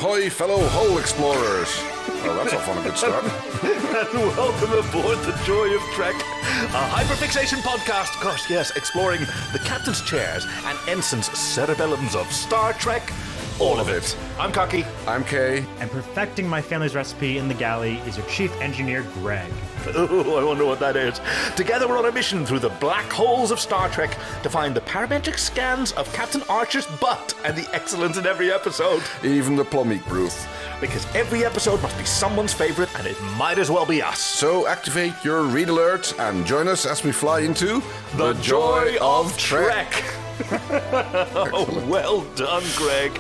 Ahoy, fellow hole explorers. Oh, that's off on a good start. And welcome aboard the Joy of Trek, a hyperfixation podcast, of course, yes, exploring the captain's chairs and ensign's cerebellums of Star Trek. All of it. I'm Cocky. I'm Kay. And perfecting my family's recipe in the galley is your chief engineer, Greg. Oh, I wonder what that is. Together we're on a mission through the black holes of Star Trek to find the parametric scans of Captain Archer's butt and the excellence in every episode. Even the plummeek Bruce. Because every episode must be someone's favorite, and it might as well be us. So activate your read alert and join us as we fly into the Joy of Trek. Oh, well done, Greg.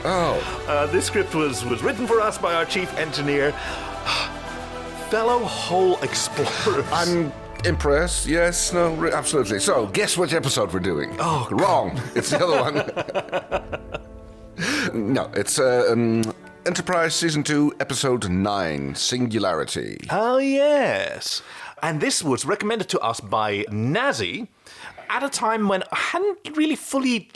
This script was written for us by our chief engineer, fellow hole explorers. I'm impressed. Yes, no, absolutely. So, guess which episode we're doing? Oh, wrong. It's the other one. No, it's Enterprise Season 2, Episode 9, Singularity. Oh, yes. And this was recommended to us by Nazzy at a time when I hadn't really fully,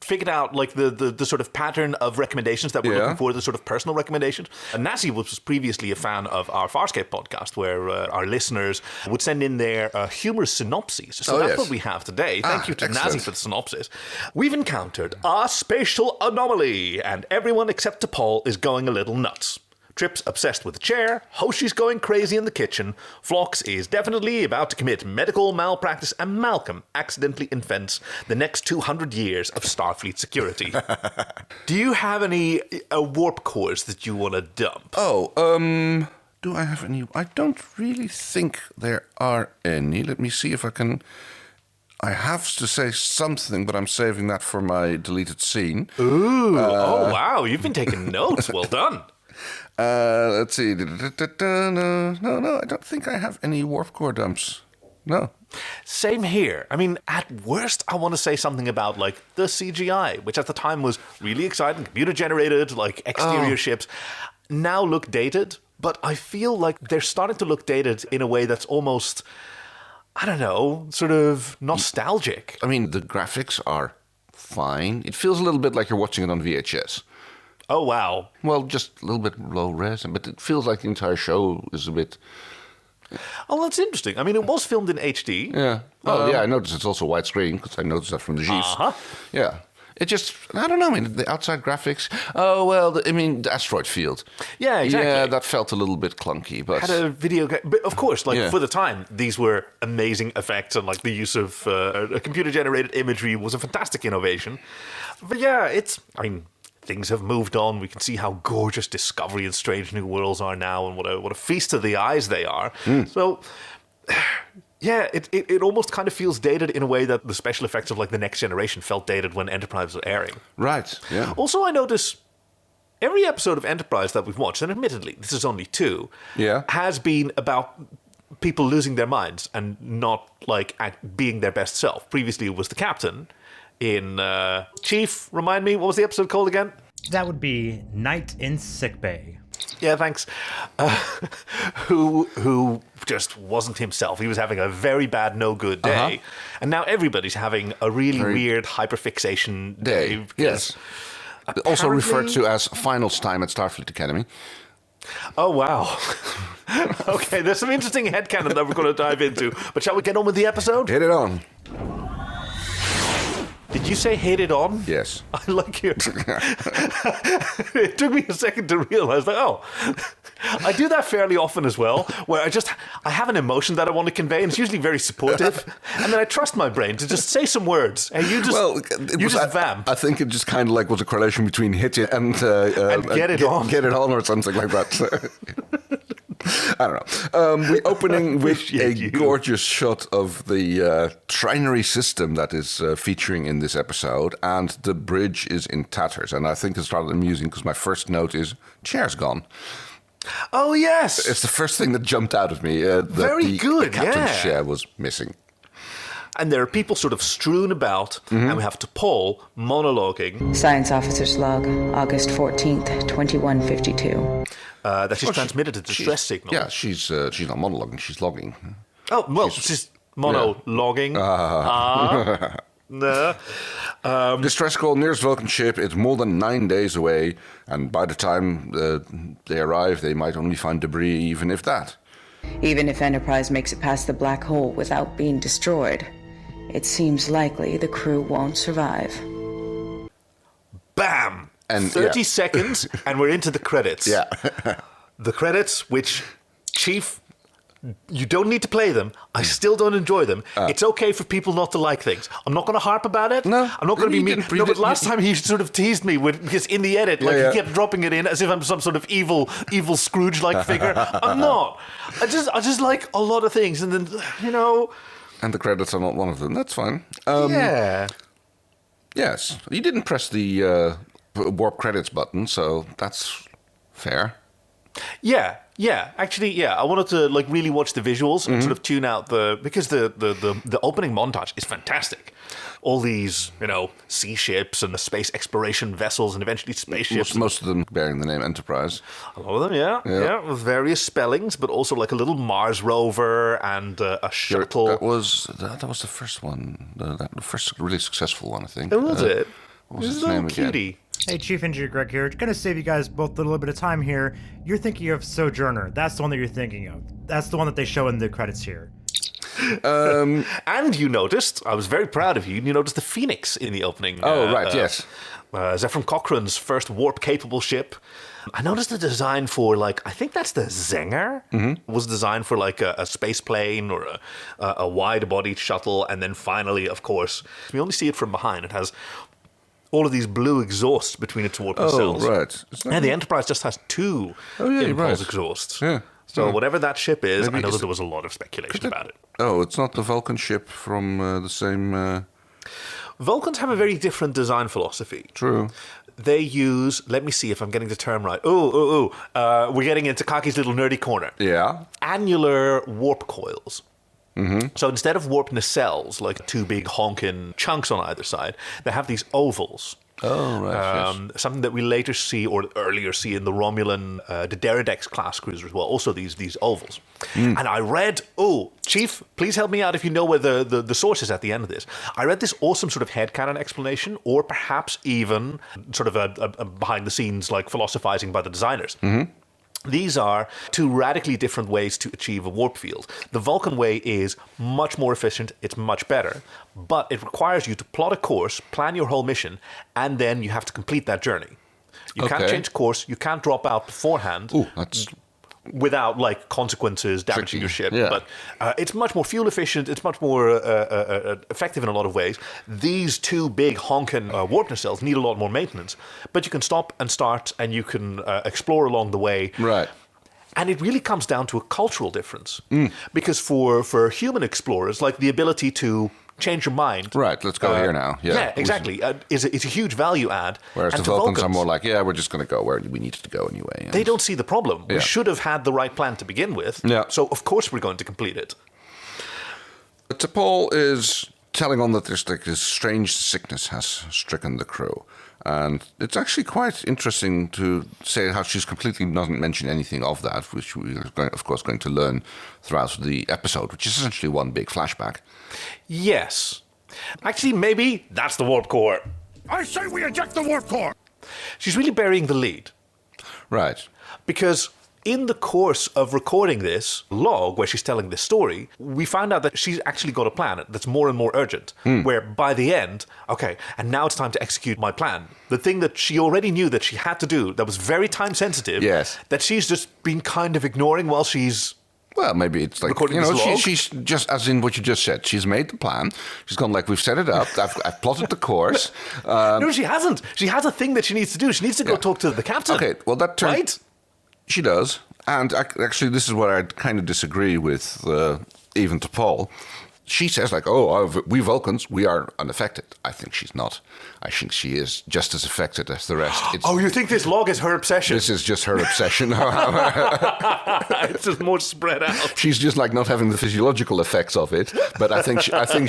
figured out, the sort of pattern of recommendations that we're looking for, the sort of personal recommendations. And Nazzy was previously a fan of our Farscape podcast, where our listeners would send in their humorous synopses. So that's what we have today. Thank you to Nazzy for the synopsis. We've encountered A Spatial Anomaly, and everyone except T'Pol is going a little nuts. Trip's obsessed with the chair, Hoshi's going crazy in the kitchen, Phlox is definitely about to commit medical malpractice, and Malcolm accidentally invents the next 200 years of Starfleet security. Do you have any warp cores that you want to dump? Do I have any? I don't really think there are any. Let me see if I can. I have to say something, but I'm saving that for my deleted scene. Ooh, oh wow, you've been taking notes. Well done. Let's see. No, I don't think I have any warp core dumps. No. Same here. I mean, at worst, I want to say something about, the CGI, which at the time was really exciting, computer-generated, exterior ships, now look dated, but I feel like they're starting to look dated in a way that's almost, I don't know, sort of nostalgic. I mean, the graphics are fine. It feels a little bit like you're watching it on VHS. Oh, wow. Well, just a little bit low res, but it feels like the entire show is a bit... Oh, that's interesting. I mean, it was filmed in HD. Yeah. Oh, yeah, I noticed it's also widescreen, because I noticed that from the GIFs. Uh-huh. Yeah. It just, I don't know, the outside graphics... Oh, well, the asteroid field. Yeah, exactly. Yeah, that felt a little bit clunky, but... Had a video game... But of course, for the time, these were amazing effects, and, the use of computer-generated imagery was a fantastic innovation. But yeah, things have moved on. We can see how gorgeous Discovery and Strange New Worlds are now, and what a feast to the eyes they are. So, yeah, it almost kind of feels dated in a way that the special effects of The Next Generation felt dated when Enterprise was airing. Right, yeah. Also, I notice every episode of Enterprise that we've watched, and admittedly, this is only 2, has been about people losing their minds and not, being their best self. Previously, it was the captain in Chief, remind me, what was the episode called again? That would be Night in Sickbay. Yeah, thanks. Who just wasn't himself. He was having a very bad, no good day. And now everybody's having a really weird hyperfixation day. Yes. Also referred to as finals time at Starfleet Academy. Oh, wow. Okay, there's some interesting headcanon that we're going to dive into. But shall we get on with the episode? Hit it on. Did you say hit it on? Yes. I like your... It took me a second to realize I do that fairly often as well, where I have an emotion that I want to convey, and it's usually very supportive, and then I trust my brain to just say some words, and you just vamp. I think it just kind of was a correlation between hit it and get it on. Get it on or something like that. I don't know. We're opening with a gorgeous shot of the trinary system that is featuring in this episode, and the bridge is in tatters. And I think it's rather amusing because my first note is, chair's gone. Oh, yes. It's the first thing that jumped out of me. Very good, the captain's chair was missing. And there are people sort of strewn about, and we have T'Pol monologuing. Science Officer's Log, August 14th, 2152. That she's transmitted a distress signal. Yeah, she's not monologuing, she's logging. Oh, well, she's monologuing. No. Distress call, nearest Vulcan ship. It's more than 9 days away, and by the time they arrive, they might only find debris, even if that. Even if Enterprise makes it past the black hole without being destroyed, it seems likely the crew won't survive. Bam! And 30 seconds, and we're into the credits. Yeah. The credits, which, Chief, you don't need to play them. I still don't enjoy them. It's okay for people not to like things. I'm not going to harp about it. No. I'm not going to be mean. No, but last time he sort of teased me because in the edit, he kept dropping it in as if I'm some sort of evil Scrooge-like figure. I'm not. I just like a lot of things, and then, And the credits are not one of them. That's fine. Yeah. Yes. You didn't press the warp credits button, so that's fair. Yeah. Actually, I wanted to really watch the visuals and sort of tune out because the opening montage is fantastic. All these, sea ships and the space exploration vessels and eventually spaceships. Most of them bearing the name Enterprise. A lot of them, yeah, with various spellings, but also like a little Mars rover and a shuttle. That was the first one, the first really successful one, I think. Oh, was it? What was This its is a little name again? cutie. Hey, Chief Engineer Greg here. Gonna save you guys both a little bit of time here. You're thinking of Sojourner. That's the one that you're thinking of. That's the one that they show in the credits here. And you noticed, I was very proud of you, you noticed the Phoenix in the opening. Yes. Zephram Cochrane's first warp-capable ship. I noticed the design for, I think that's the Zenger, was designed for, a space plane or a wide-bodied shuttle. And then finally, of course, we only see it from behind. It has all of these blue exhausts between its warp nacelles. Oh, right. And the Enterprise just has two impulse exhausts. Yeah. So whatever that ship is, Maybe I know that is there was a lot of speculation about it. Oh, it's not the Vulcan ship from the same... Vulcans have a very different design philosophy. True. They use, let me see if I'm getting the term right. We're getting into Kaki's little nerdy corner. Yeah. Annular warp coils. So instead of warp nacelles, like two big honking chunks on either side, they have these ovals. Oh, right, yes. Something that we later see, or earlier see, in the Romulan, the Derridex class cruiser as well. Also these ovals. And I read, Chief, please help me out if you know where the source is at the end of this. I read this awesome sort of headcanon explanation, or perhaps even sort of a behind-the-scenes, philosophizing by the designers. These are two radically different ways to achieve a warp field. The Vulcan way is much more efficient, it's much better, but it requires you to plot a course, plan your whole mission, and then you have to complete that journey. You can't change course, you can't drop out beforehand. That's without consequences damaging your ship. Yeah. But it's much more fuel efficient, it's much more effective in a lot of ways. These two big honking warp nacelles need a lot more maintenance, but you can stop and start and you can explore along the way. Right. And it really comes down to a cultural difference. Because for human explorers, the ability to change your mind. Right, let's go here now. Yeah, exactly. It's a huge value add. Whereas and the Vulcans are more we're just going to go where we needed to go anyway. And they don't see the problem. We should have had the right plan to begin with. Yeah. So, of course, we're going to complete it. T'Pol is telling on that there's this strange sickness has stricken the crew. And it's actually quite interesting to say how she's completely doesn't mention anything of that, which we are, of course, going to learn throughout the episode, which is essentially one big flashback. Yes. Actually, maybe that's the warp core. I say we eject the warp core! She's really burying the lead. Right. Because in the course of recording this log where she's telling this story, we found out that she's actually got a plan that's more and more urgent, where by the end, and now it's time to execute my plan. The thing that she already knew that she had to do that was very time sensitive, that she's just been kind of ignoring while she's... Well, maybe it's she's just, as in what you just said, she's made the plan. She's gone we've set it up. I've plotted the course. No, she hasn't. She has a thing that she needs to do. She needs to go talk to the captain. Okay, well, that turns... Right? She does. And actually, this is where I kind of disagree with even T'Pol. She says, we Vulcans, we are unaffected. I think she's not. I think she is just as affected as the rest. You think this log is her obsession? This is just her obsession. It's just more spread out. She's just not having the physiological effects of it. But I think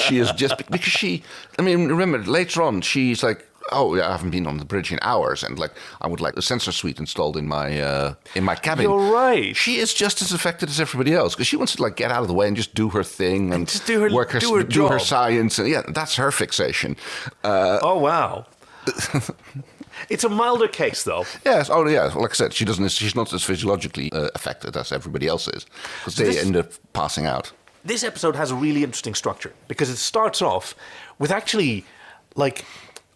she is just... Because remember, later on, she's oh yeah, I haven't been on the bridge in hours, and like I would like a sensor suite installed in my cabin. You're right. She is just as affected as everybody else because she wants to like get out of the way and just do her thing and just do her do her job. science. And yeah, that's her fixation. Oh wow. It's a milder case, though. Yes. Oh, yeah. Like I said, she's not as physiologically affected as everybody else is because they end up passing out. This episode has a really interesting structure because it starts off with actually, like,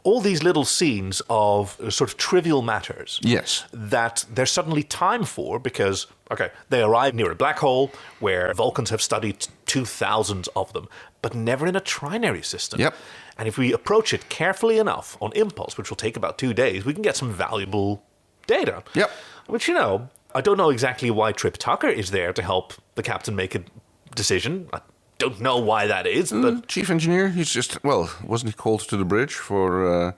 all these little scenes of sort of trivial matters. Yes. That there's suddenly time for because, okay, they arrive near a black hole where Vulcans have studied 2,000 of them, but never in a trinary system. Yep. And if we approach it carefully enough on impulse, which will take about 2 days, we can get some valuable data. Yep. Which, you know, I don't know exactly why Trip Tucker is there to help the captain make a decision. I don't know why that is, but... Chief engineer, he's just, well, wasn't he called to the bridge for...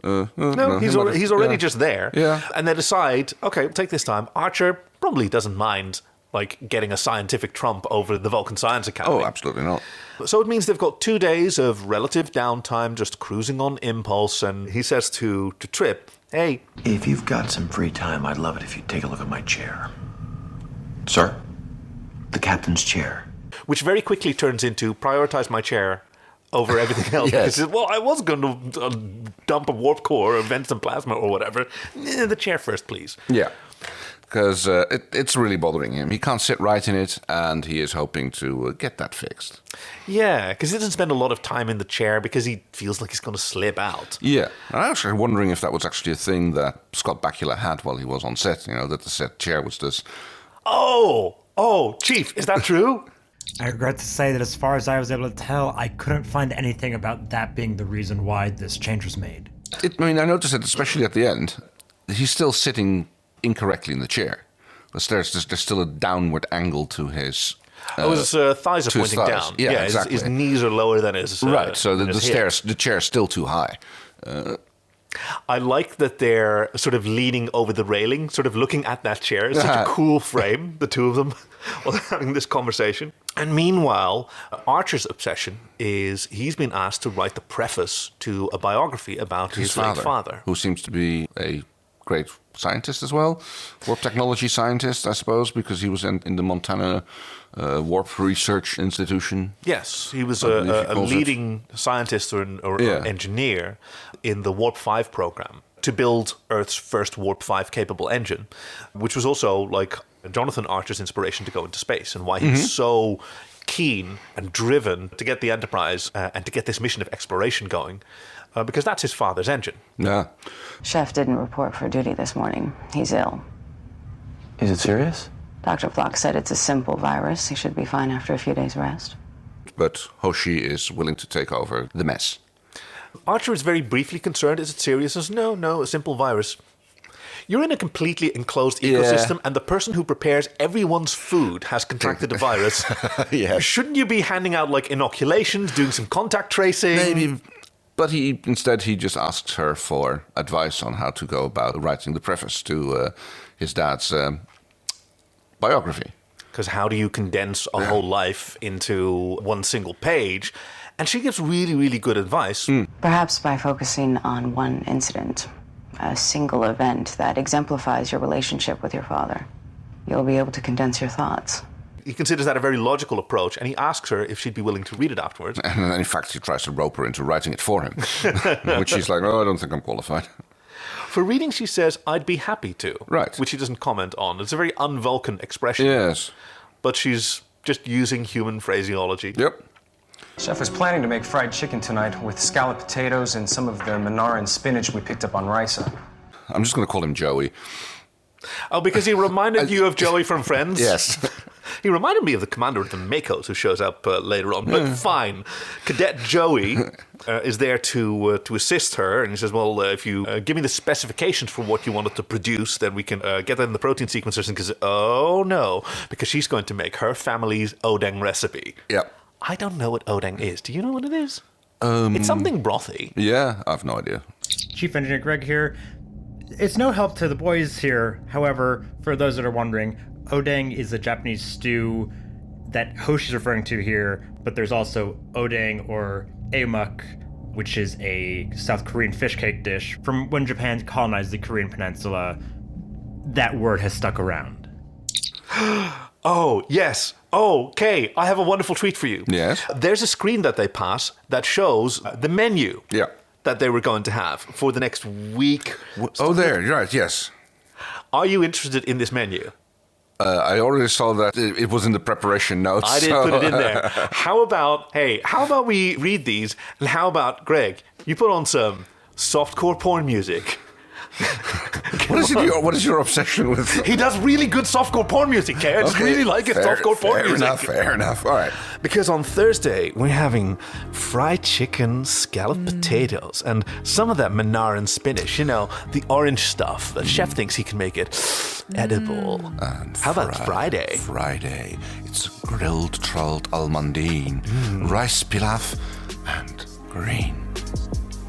No, he's already just there. Yeah. And they decide, okay, take this time. Archer probably doesn't mind, like, getting a scientific trump over the Vulcan Science Academy. Oh, absolutely not. So it means they've got 2 days of relative downtime, just cruising on impulse, and he says to Trip, hey... If you've got some free time, I'd love it if you'd take a look at my chair. Sir? The captain's chair. Which very quickly turns into prioritize my chair over everything else. Yes. Because, well, I was going to dump a warp core or vent some plasma or whatever. The chair first, please. Yeah. Because it's really bothering him. He can't sit right in it, and he is hoping to get that fixed. Yeah, because he doesn't spend a lot of time in the chair because he feels like he's going to slip out. Yeah. And I was actually wondering if that was actually a thing that Scott Bakula had while he was on set, you know, that the set chair was this... Oh, Chief, is that true? I regret to say that as far as I was able to tell, I couldn't find anything about that being the reason why this change was made. I noticed it especially at the end. He's still sitting incorrectly in the chair. There's still a downward angle to his... his thighs are pointing down. Yeah, exactly. His knees are lower than his right, so the the chair's still too high. I like that they're sort of leaning over the railing, sort of looking at that chair. It's such a cool frame, the two of them, while they're having this conversation. And meanwhile, Archer's obsession is he's been asked to write the preface to a biography about his late father. Who seems to be a great scientist as well. Warp technology scientist, I suppose, because he was in the Montana Warp Research Institution. Yes, he was a leading scientist or engineer in the Warp 5 program to build Earth's first Warp 5 capable engine, which was also like Jonathan Archer's inspiration to go into space and why he's so keen and driven to get the Enterprise and to get this mission of exploration going, because that's his father's engine. Yeah. Chef didn't report for duty this morning. He's ill. Is it serious? Dr. Phlox said it's a simple virus. He should be fine after a few days' rest. But Hoshi is willing to take over the mess. Archer is very briefly concerned. Is it serious? He says, no, a simple virus. You're in a completely enclosed ecosystem, and the person who prepares everyone's food has contracted a virus. Yeah. Shouldn't you be handing out, like, inoculations, doing some contact tracing? Maybe. But he just asks her for advice on how to go about writing the preface to his dad's biography. Because how do you condense a whole life into one single page? And she gives really, really good advice. Perhaps by focusing on one incident, a single event that exemplifies your relationship with your father, you'll be able to condense your thoughts. He considers that a very logical approach, and he asks her if she'd be willing to read it afterwards. And then, in fact, he tries to rope her into writing it for him, which she's like, I don't think I'm qualified. For reading, she says, I'd be happy to. Right. Which he doesn't comment on. It's a very un-Vulcan expression. Yes. But she's just using human phraseology. Yep. Chef was planning to make fried chicken tonight with scalloped potatoes and some of the Manaran spinach we picked up on Risa. I'm just going to call him Joey. Oh, because he reminded you of Joey from Friends? Yes. He reminded me of the commander of the Makos who shows up later on. But fine. Cadet Joey is there to assist her. And he says, well, if you give me the specifications for what you wanted to produce, then we can get that in the protein sequencers. And because, oh no, because she's going to make her family's odeng recipe. Yep. I don't know what odeng is. Do you know what it is? It's something brothy. Yeah, I have no idea. Chief Engineer Greg here. It's no help to the boys here. However, for those that are wondering, odeng is a Japanese stew that Hoshi's referring to here, but there's also odeng or amuk, which is a South Korean fish cake dish from when Japan colonized the Korean peninsula. That word has stuck around. Oh, yes. Okay, I have a wonderful treat for you. Yes? There's a screen that they pass that shows the menu that they were going to have for the next week. Oh, there, you're right, yes. Are you interested in this menu? I already saw that it was in the preparation notes. I didn't put it in there. How about we read these, and how about, Greg, you put on some softcore porn music. What is your obsession with? He does really good softcore porn music, Kay. I just really like it, softcore porn music. Fair enough. All right. Because on Thursday, we're having fried chicken, scalloped potatoes, and some of that Manaran spinach. You know, the orange stuff. The chef thinks he can make it edible. And how about Friday? Friday, it's grilled trout almondine, rice pilaf, and green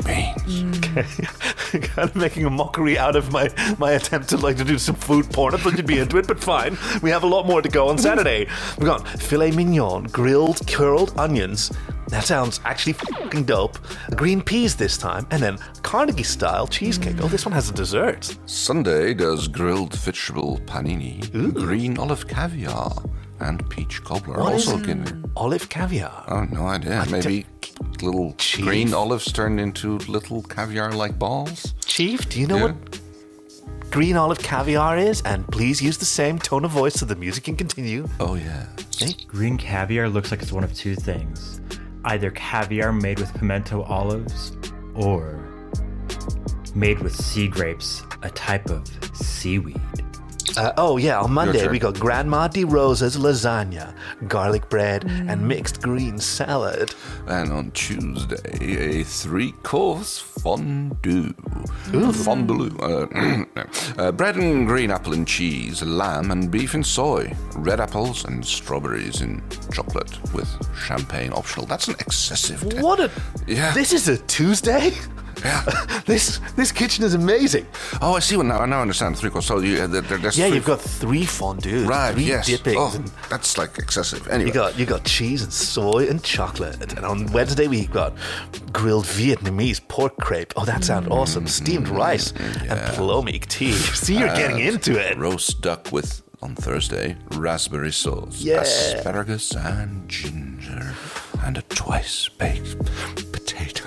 beans. Kind of making a mockery out of my attempt to do some food porn. I thought you'd be into it, but fine. We have a lot more to go on Saturday. We've got filet mignon, grilled curled onions. That sounds actually fucking dope. Green peas this time, and then Carnegie-style cheesecake. Oh, this one has a dessert. Sunday does grilled vegetable panini, green olive caviar, and peach cobbler. What also is olive caviar? Oh, no idea. Maybe little Chief? green olives turned into little caviar-like balls? Chief, do you know what green olive caviar is? And please use the same tone of voice so the music can continue. Oh, yeah. Green caviar looks like it's one of two things. Either caviar made with pimento olives, or made with sea grapes, a type of seaweed. On Monday turn. we got Grandma De Rosa's lasagna, garlic bread, and mixed green salad. And on Tuesday, a 3-course fondue. Fondue. Bread and green apple and cheese, lamb and beef and soy, red apples and strawberries in chocolate with champagne optional. That's an excessive... Yeah. This is a Tuesday? Yeah. This kitchen is amazing. Oh, I see. Now I understand. 3-course. So there's you've got 3 fondues, right, 3 yes. dippings. Oh, that's like excessive. Anyway. You got cheese and soy and chocolate. And on Wednesday we've got grilled Vietnamese pork crepe. Oh, that sounds awesome. Steamed rice and plomeek tea. See, you're getting into it. Roast duck with, on Thursday, raspberry sauce, asparagus and ginger, and a twice-baked potato.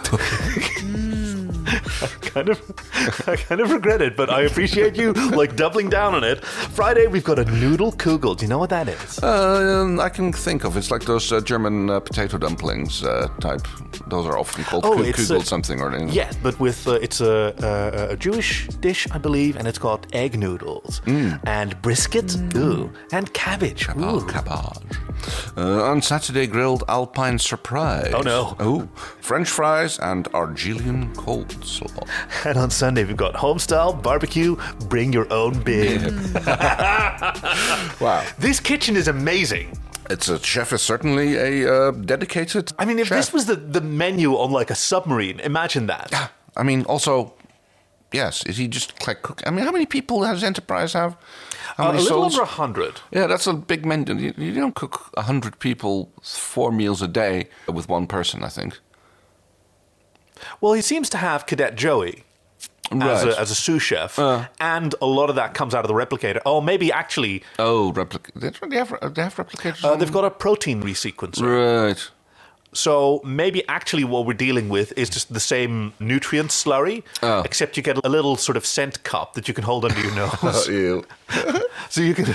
I kind of regret it, but I appreciate you doubling down on it. Friday we've got a noodle kugel. Do you know what that is? I can think of. It's like those German potato dumplings type. Those are often called kugel something or anything. Yes, but with it's a Jewish dish, I believe, and it's got egg noodles and brisket, and cabbage. Cabbage. On Saturday, grilled Alpine surprise. Oh no! French fries and Argelian coleslaw. And on Sunday we've got homestyle barbecue. Bring your own bib. Wow! This kitchen is amazing. Chef is certainly a dedicated. I mean, if chef. this was the menu on a submarine, imagine that. Yeah. I mean, also, yes. Is he just cook? I mean, how many people does Enterprise have? How many a little souls? over 100. Yeah, that's a big menu. You don't cook 100 people 4 meals a day with one person, I think. Well, he seems to have Cadet Joey as a sous chef, and a lot of that comes out of the replicator. Oh, maybe actually... Oh, replicator. They have replicators? They've got a protein resequencer. Right. So maybe actually what we're dealing with is just the same nutrient slurry, except you get a little sort of scent cup that you can hold under your nose. Oh, ew. So you can...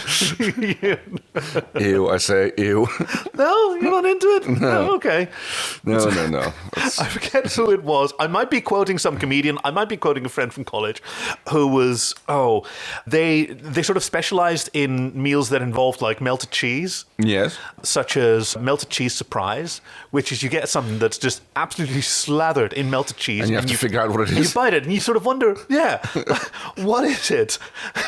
Ew, I say ew. No, you're not into it? No. Oh, okay. No. I forget who it was. I might be quoting some comedian. I might be quoting a friend from college who was, they sort of specialized in meals that involved melted cheese. Yes. Such as melted cheese surprise, which is you get something that's just absolutely slathered in melted cheese. And you have to figure out what it is. And you bite it and you sort of wonder, what is it?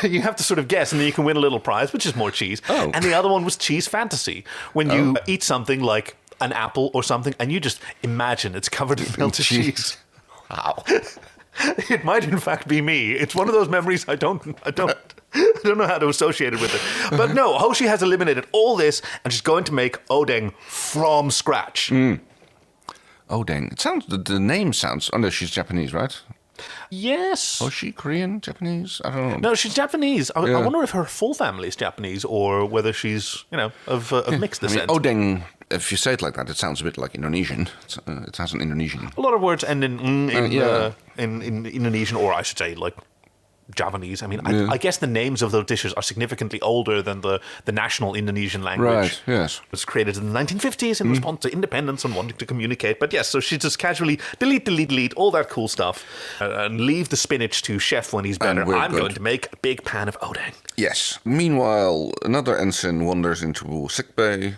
You have to sort of guess, and then you can win a little prize, which is more cheese. Oh. And the other one was cheese fantasy, when you eat something like an apple or something, and you just imagine it's covered in melted cheese. Wow. It might in fact be me. It's one of those memories I don't know how to associate it with it. But no, Hoshi has eliminated all this and she's going to make odeng from scratch. Odeng. It sounds. The name sounds. Oh no, she's Japanese, right? Yes. Hoshi, Korean, Japanese? I don't know. No, she's Japanese. I wonder if her full family is Japanese or whether she's, of mixed descent. Odeng, if you say it like that, it sounds a bit like Indonesian. It has an Indonesian. A lot of words end in Indonesian, or I should say, like, Javanese. I mean, I guess the names of those dishes are significantly older than the national Indonesian language. Right, yes. It was created in the 1950s in response to independence and wanting to communicate. But yes, so she just casually delete, all that cool stuff, and leave the spinach to chef when he's better. I'm going to make a big pan of odeng. Yes. Meanwhile, another ensign wanders into sickbay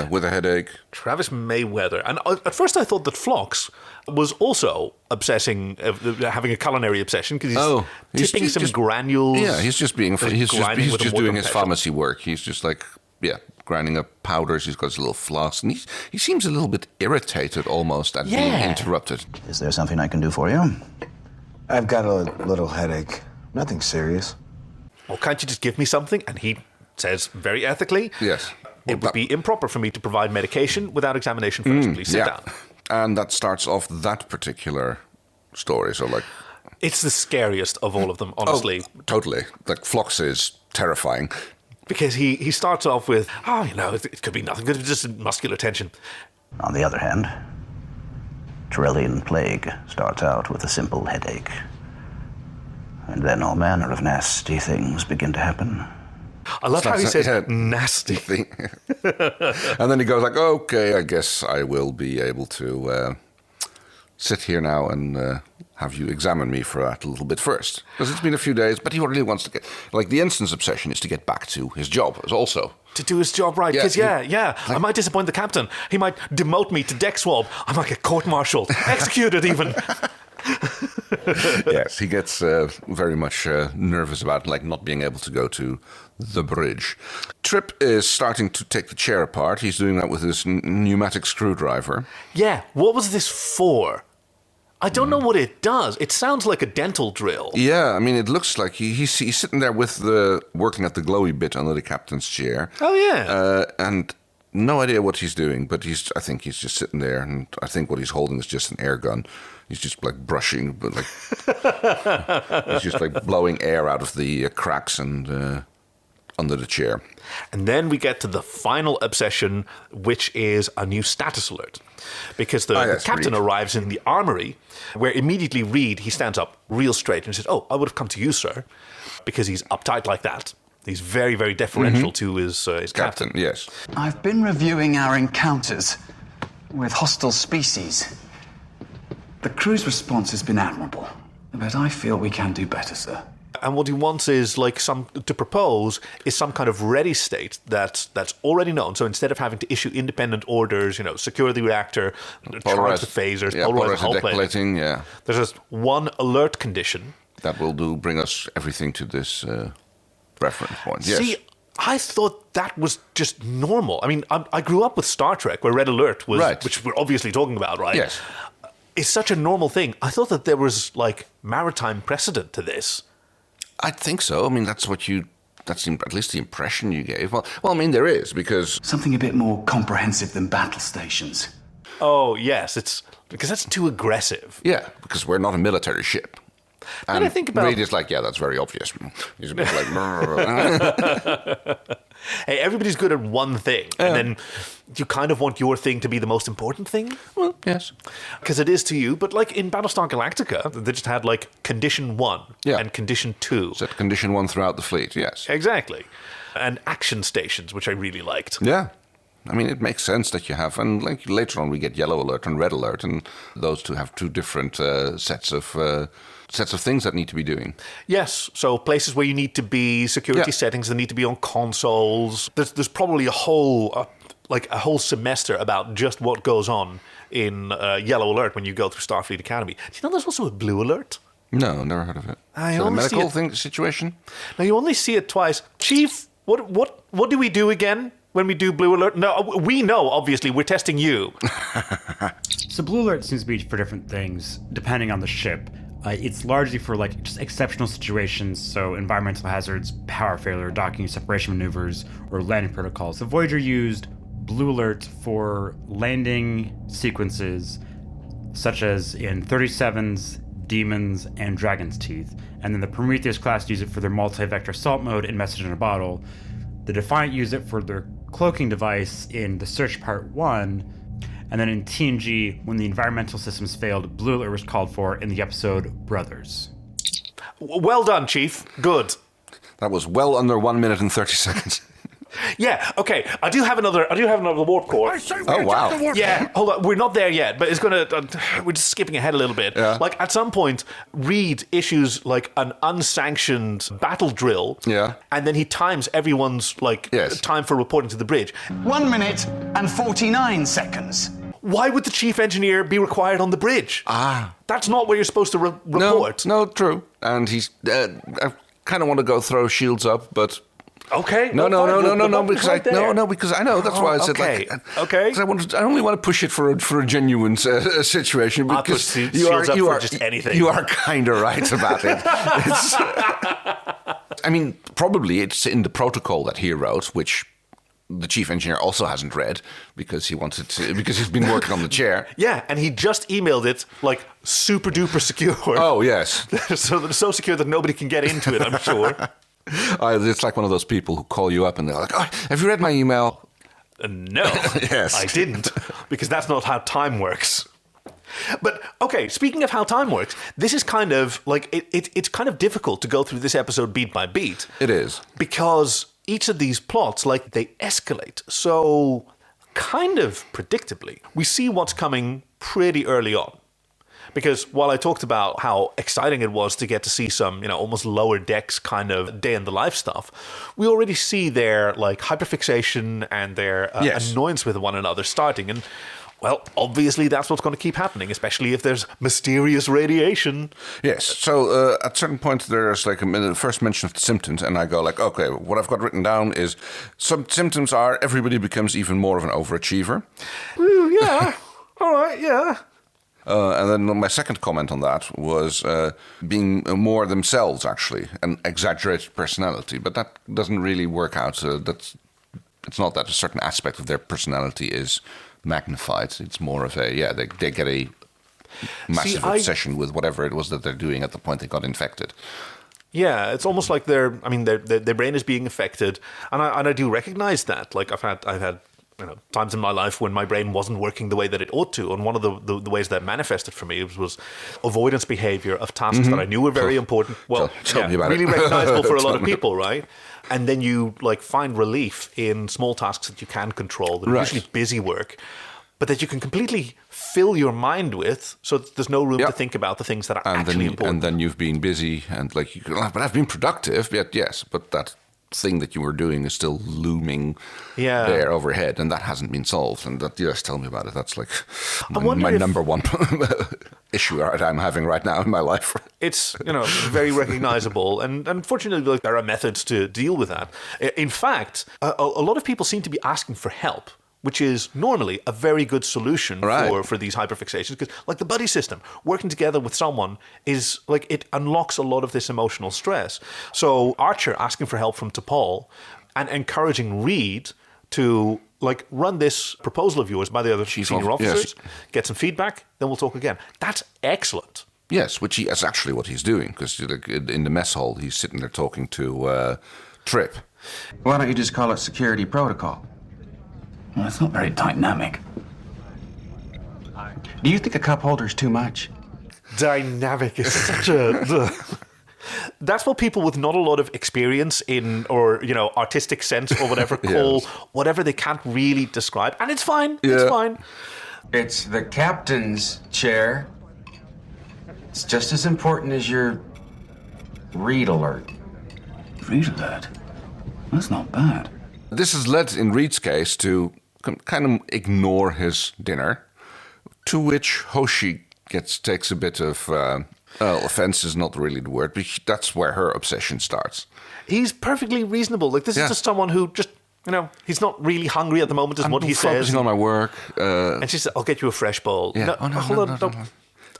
with a headache. Travis Mayweather. And at first I thought that Phlox was also obsessing, having a culinary obsession, because he's tipping some granules. Yeah, he's just doing his pharmacy work. He's just like, grinding up powders. He's got his little floss, and he seems a little bit irritated almost at being interrupted. Is there something I can do for you? I've got a little headache. Nothing serious. Well, can't you just give me something? And he says very ethically, yes, it would be improper for me to provide medication without examination first. Please sit down. And that starts off that particular story. So, like, it's the scariest of all of them, honestly. Oh, totally. Like, Phlox is terrifying. Because he starts off with, it could be nothing, could be just muscular tension. On the other hand, Trellian plague starts out with a simple headache. And then all manner of nasty things begin to happen. I love how he says nasty thing. And then he goes like, okay, I guess I will be able to sit here now and have you examine me for that a little bit first. Because it's been a few days, but he really wants to get... Like, the ensign's obsession is to get back to his job also. To do his job right, because I might disappoint the captain. He might demote me to deck swab. I might get court-martialed, executed even. Yes, he gets very much nervous about not being able to go to the bridge. Trip is starting to take the chair apart. He's doing that with his pneumatic screwdriver. Yeah, what was this for? I don't know what it does. It sounds like a dental drill. Yeah, I mean, it looks like he's sitting there with working at the glowy bit under the captain's chair. Oh, yeah. And no idea what he's doing, but I think he's just sitting there, and I think what he's holding is just an air gun. He's just brushing, but he's just blowing air out of the cracks and under the chair. And then we get to the final obsession, which is a new status alert. Because the captain arrives in the armory, where immediately Reed, he stands up real straight and says, I would have come to you, sir. Because he's uptight like that. He's very, very deferential to his captain. Yes. I've been reviewing our encounters with hostile species. The crew's response has been admirable, but I feel we can do better, sir. And what he wants is to propose is some kind of ready state that's already known. So instead of having to issue independent orders, secure the reactor, charge the phasers, polarize the whole plane. Yeah. There's just one alert condition. That will bring us everything to this reference point. Yes. See, I thought that was just normal. I mean, I grew up with Star Trek, where Red Alert was, which we're obviously talking about, right? Yes. It's such a normal thing. I thought that there was maritime precedent to this. I think so. I mean, that's at least the impression you gave. Well, I mean, there is, because... Something a bit more comprehensive than battle stations. Oh, yes. It's because that's too aggressive. Yeah, because we're not a military ship. And I think about... Reed is that's very obvious. He's a bit Hey, everybody's good at one thing, and then you kind of want your thing to be the most important thing? Well, yes. Because it is to you, but in Battlestar Galactica, they just had condition 1 and condition 2. Set condition 1 throughout the fleet, yes. Exactly. And action stations, which I really liked. Yeah. I mean, it makes sense that you have, and later on we get yellow alert and red alert, and those two have two different sets of things that need to be doing. Yes, so places where you need to be, security settings that need to be on consoles. There's probably a whole semester about just what goes on in Yellow Alert when you go through Starfleet Academy. Do you know there's also a Blue Alert? No, never heard of it. Is it a medical situation? No, you only see it twice. Chief, what do we do again when we do Blue Alert? No, we know, obviously. We're testing you. So Blue Alert seems to be for different things, depending on the ship. It's largely for just exceptional situations, so environmental hazards, power failure, docking, separation maneuvers, or landing protocols. The Voyager used Blue Alert for landing sequences such as in 37s, Demons, and Dragon's Teeth. And then the Prometheus class use it for their multi-vector assault mode in Message in a Bottle. The Defiant use it for their cloaking device in The Search Part 1. And then in TNG, when the environmental systems failed, Blue Alert was called for in the episode Brothers. Well done, Chief. Good. That was well under 1 minute and 30 seconds. Yeah, okay. I do have another warp core. I say we Oh, eject wow. the warp Yeah, core. hold on. We're not there yet, but it's going to... we're just skipping ahead a little bit. Yeah. Like, at some point, Reed issues, like, an unsanctioned battle drill. Yeah. And then he times everyone's, like, Yes. time for reporting to the bridge. 1 minute and 49 seconds. Why would the chief engineer be required on the bridge? That's not where you're supposed to report. No, true. And he's... I kind of want to go throw shields up, but... Okay. No, fine. because because I know that's why I said okay. like Okay. 'cause I only want to push it for a genuine situation I'll because push you shields up you for are just anything. You are kind of right about it. I mean, probably it's in the protocol that he wrote, which the chief engineer also hasn't read because because he's been working on the chair. Yeah, and he just emailed it, like, super duper secure. Oh yes. So that it's so secure that nobody can get into it, I'm sure. It's like one of those people who call you up and they're like, "Oh, have you read my email?" No, Yes. I didn't, because that's not how time works. But, okay, speaking of how time works, this is kind of, like, it's kind of difficult to go through this episode beat by beat. It is. Because each of these plots, like, they escalate so kind of predictably. We see what's coming pretty early on. Because while I talked about how exciting it was to get to see some, almost lower decks kind of day in the life stuff, we already see their, like, hyperfixation and their Yes. annoyance with one another starting. And, well, obviously that's what's going to keep happening, especially if there's mysterious radiation. Yes. So at certain point, there's like a first mention of the symptoms, and I go like, okay, what I've got written down is some symptoms are everybody becomes even more of an overachiever. Ooh, yeah. All right, yeah. And then my second comment on that was being more themselves, actually, an exaggerated personality. But that doesn't really work out. It's not that a certain aspect of their personality is magnified. It's more of they get a massive obsession with whatever it was that they're doing at the point they got infected. Yeah, it's almost like their brain is being affected, and I do recognize that. Like I've had times in my life when my brain wasn't working the way that it ought to, and one of the ways that manifested for me was avoidance behavior of tasks that I knew were very important. Well, tell me about really it. recognizable for a lot of people, right? And then you like find relief in small tasks that you can control, that are usually busy work, but that you can completely fill your mind with, so that there's no room to think about the things that are actually important. And then you've been busy, and like, but I've been productive, yes, but that thing that you were doing is still looming there overhead, and that hasn't been solved. And that, tell me about it. That's like my number one issue that I'm having right now in my life. It's very recognizable, and unfortunately, there are methods to deal with that. In fact, a lot of people seem to be asking for help, which is normally a very good solution for these hyperfixations, because like the buddy system, working together with someone is like, it unlocks a lot of this emotional stress. So Archer asking for help from T'Pol and encouraging Reed to like run this proposal of yours by the other senior officers, get some feedback, then we'll talk again. That's excellent. Yes, which that's actually what he's doing, because in the mess hall, he's sitting there talking to Trip. Why don't you just call it security protocol? Well, it's not very dynamic. Do you think a cup holder's too much? Dynamic is such a... That's what people with not a lot of experience in, or, artistic sense or whatever, call whatever they can't really describe. And it's fine. Yeah. It's fine. It's the captain's chair. It's just as important as your read alert. Read alert? That's not bad. This has led, in Reed's case, to kind of ignore his dinner, to which Hoshi takes a bit of offense is not really the word, but that's where her obsession starts. He's perfectly reasonable. Like, this is just someone who just, he's not really hungry at the moment, is what he says. I'm focusing on my work. And she said, I'll get you a fresh bowl. Yeah. No, hold on. No.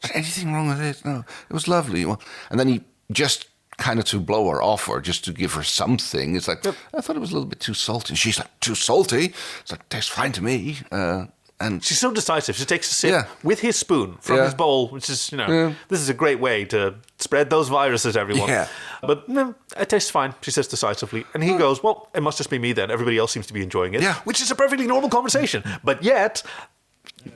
Is anything wrong with it? No. It was lovely. Well, and then he just kind of to blow her off or just to give her something. It's like, I thought it was a little bit too salty. And she's like, too salty? It's like, tastes fine to me. And she's so decisive. She takes a sip with his spoon from his bowl, which is, this is a great way to spread those viruses, everyone. Yeah. But it tastes fine, she says decisively. And he goes, well, it must just be me then. Everybody else seems to be enjoying it. Yeah. Which is a perfectly normal conversation. But yet,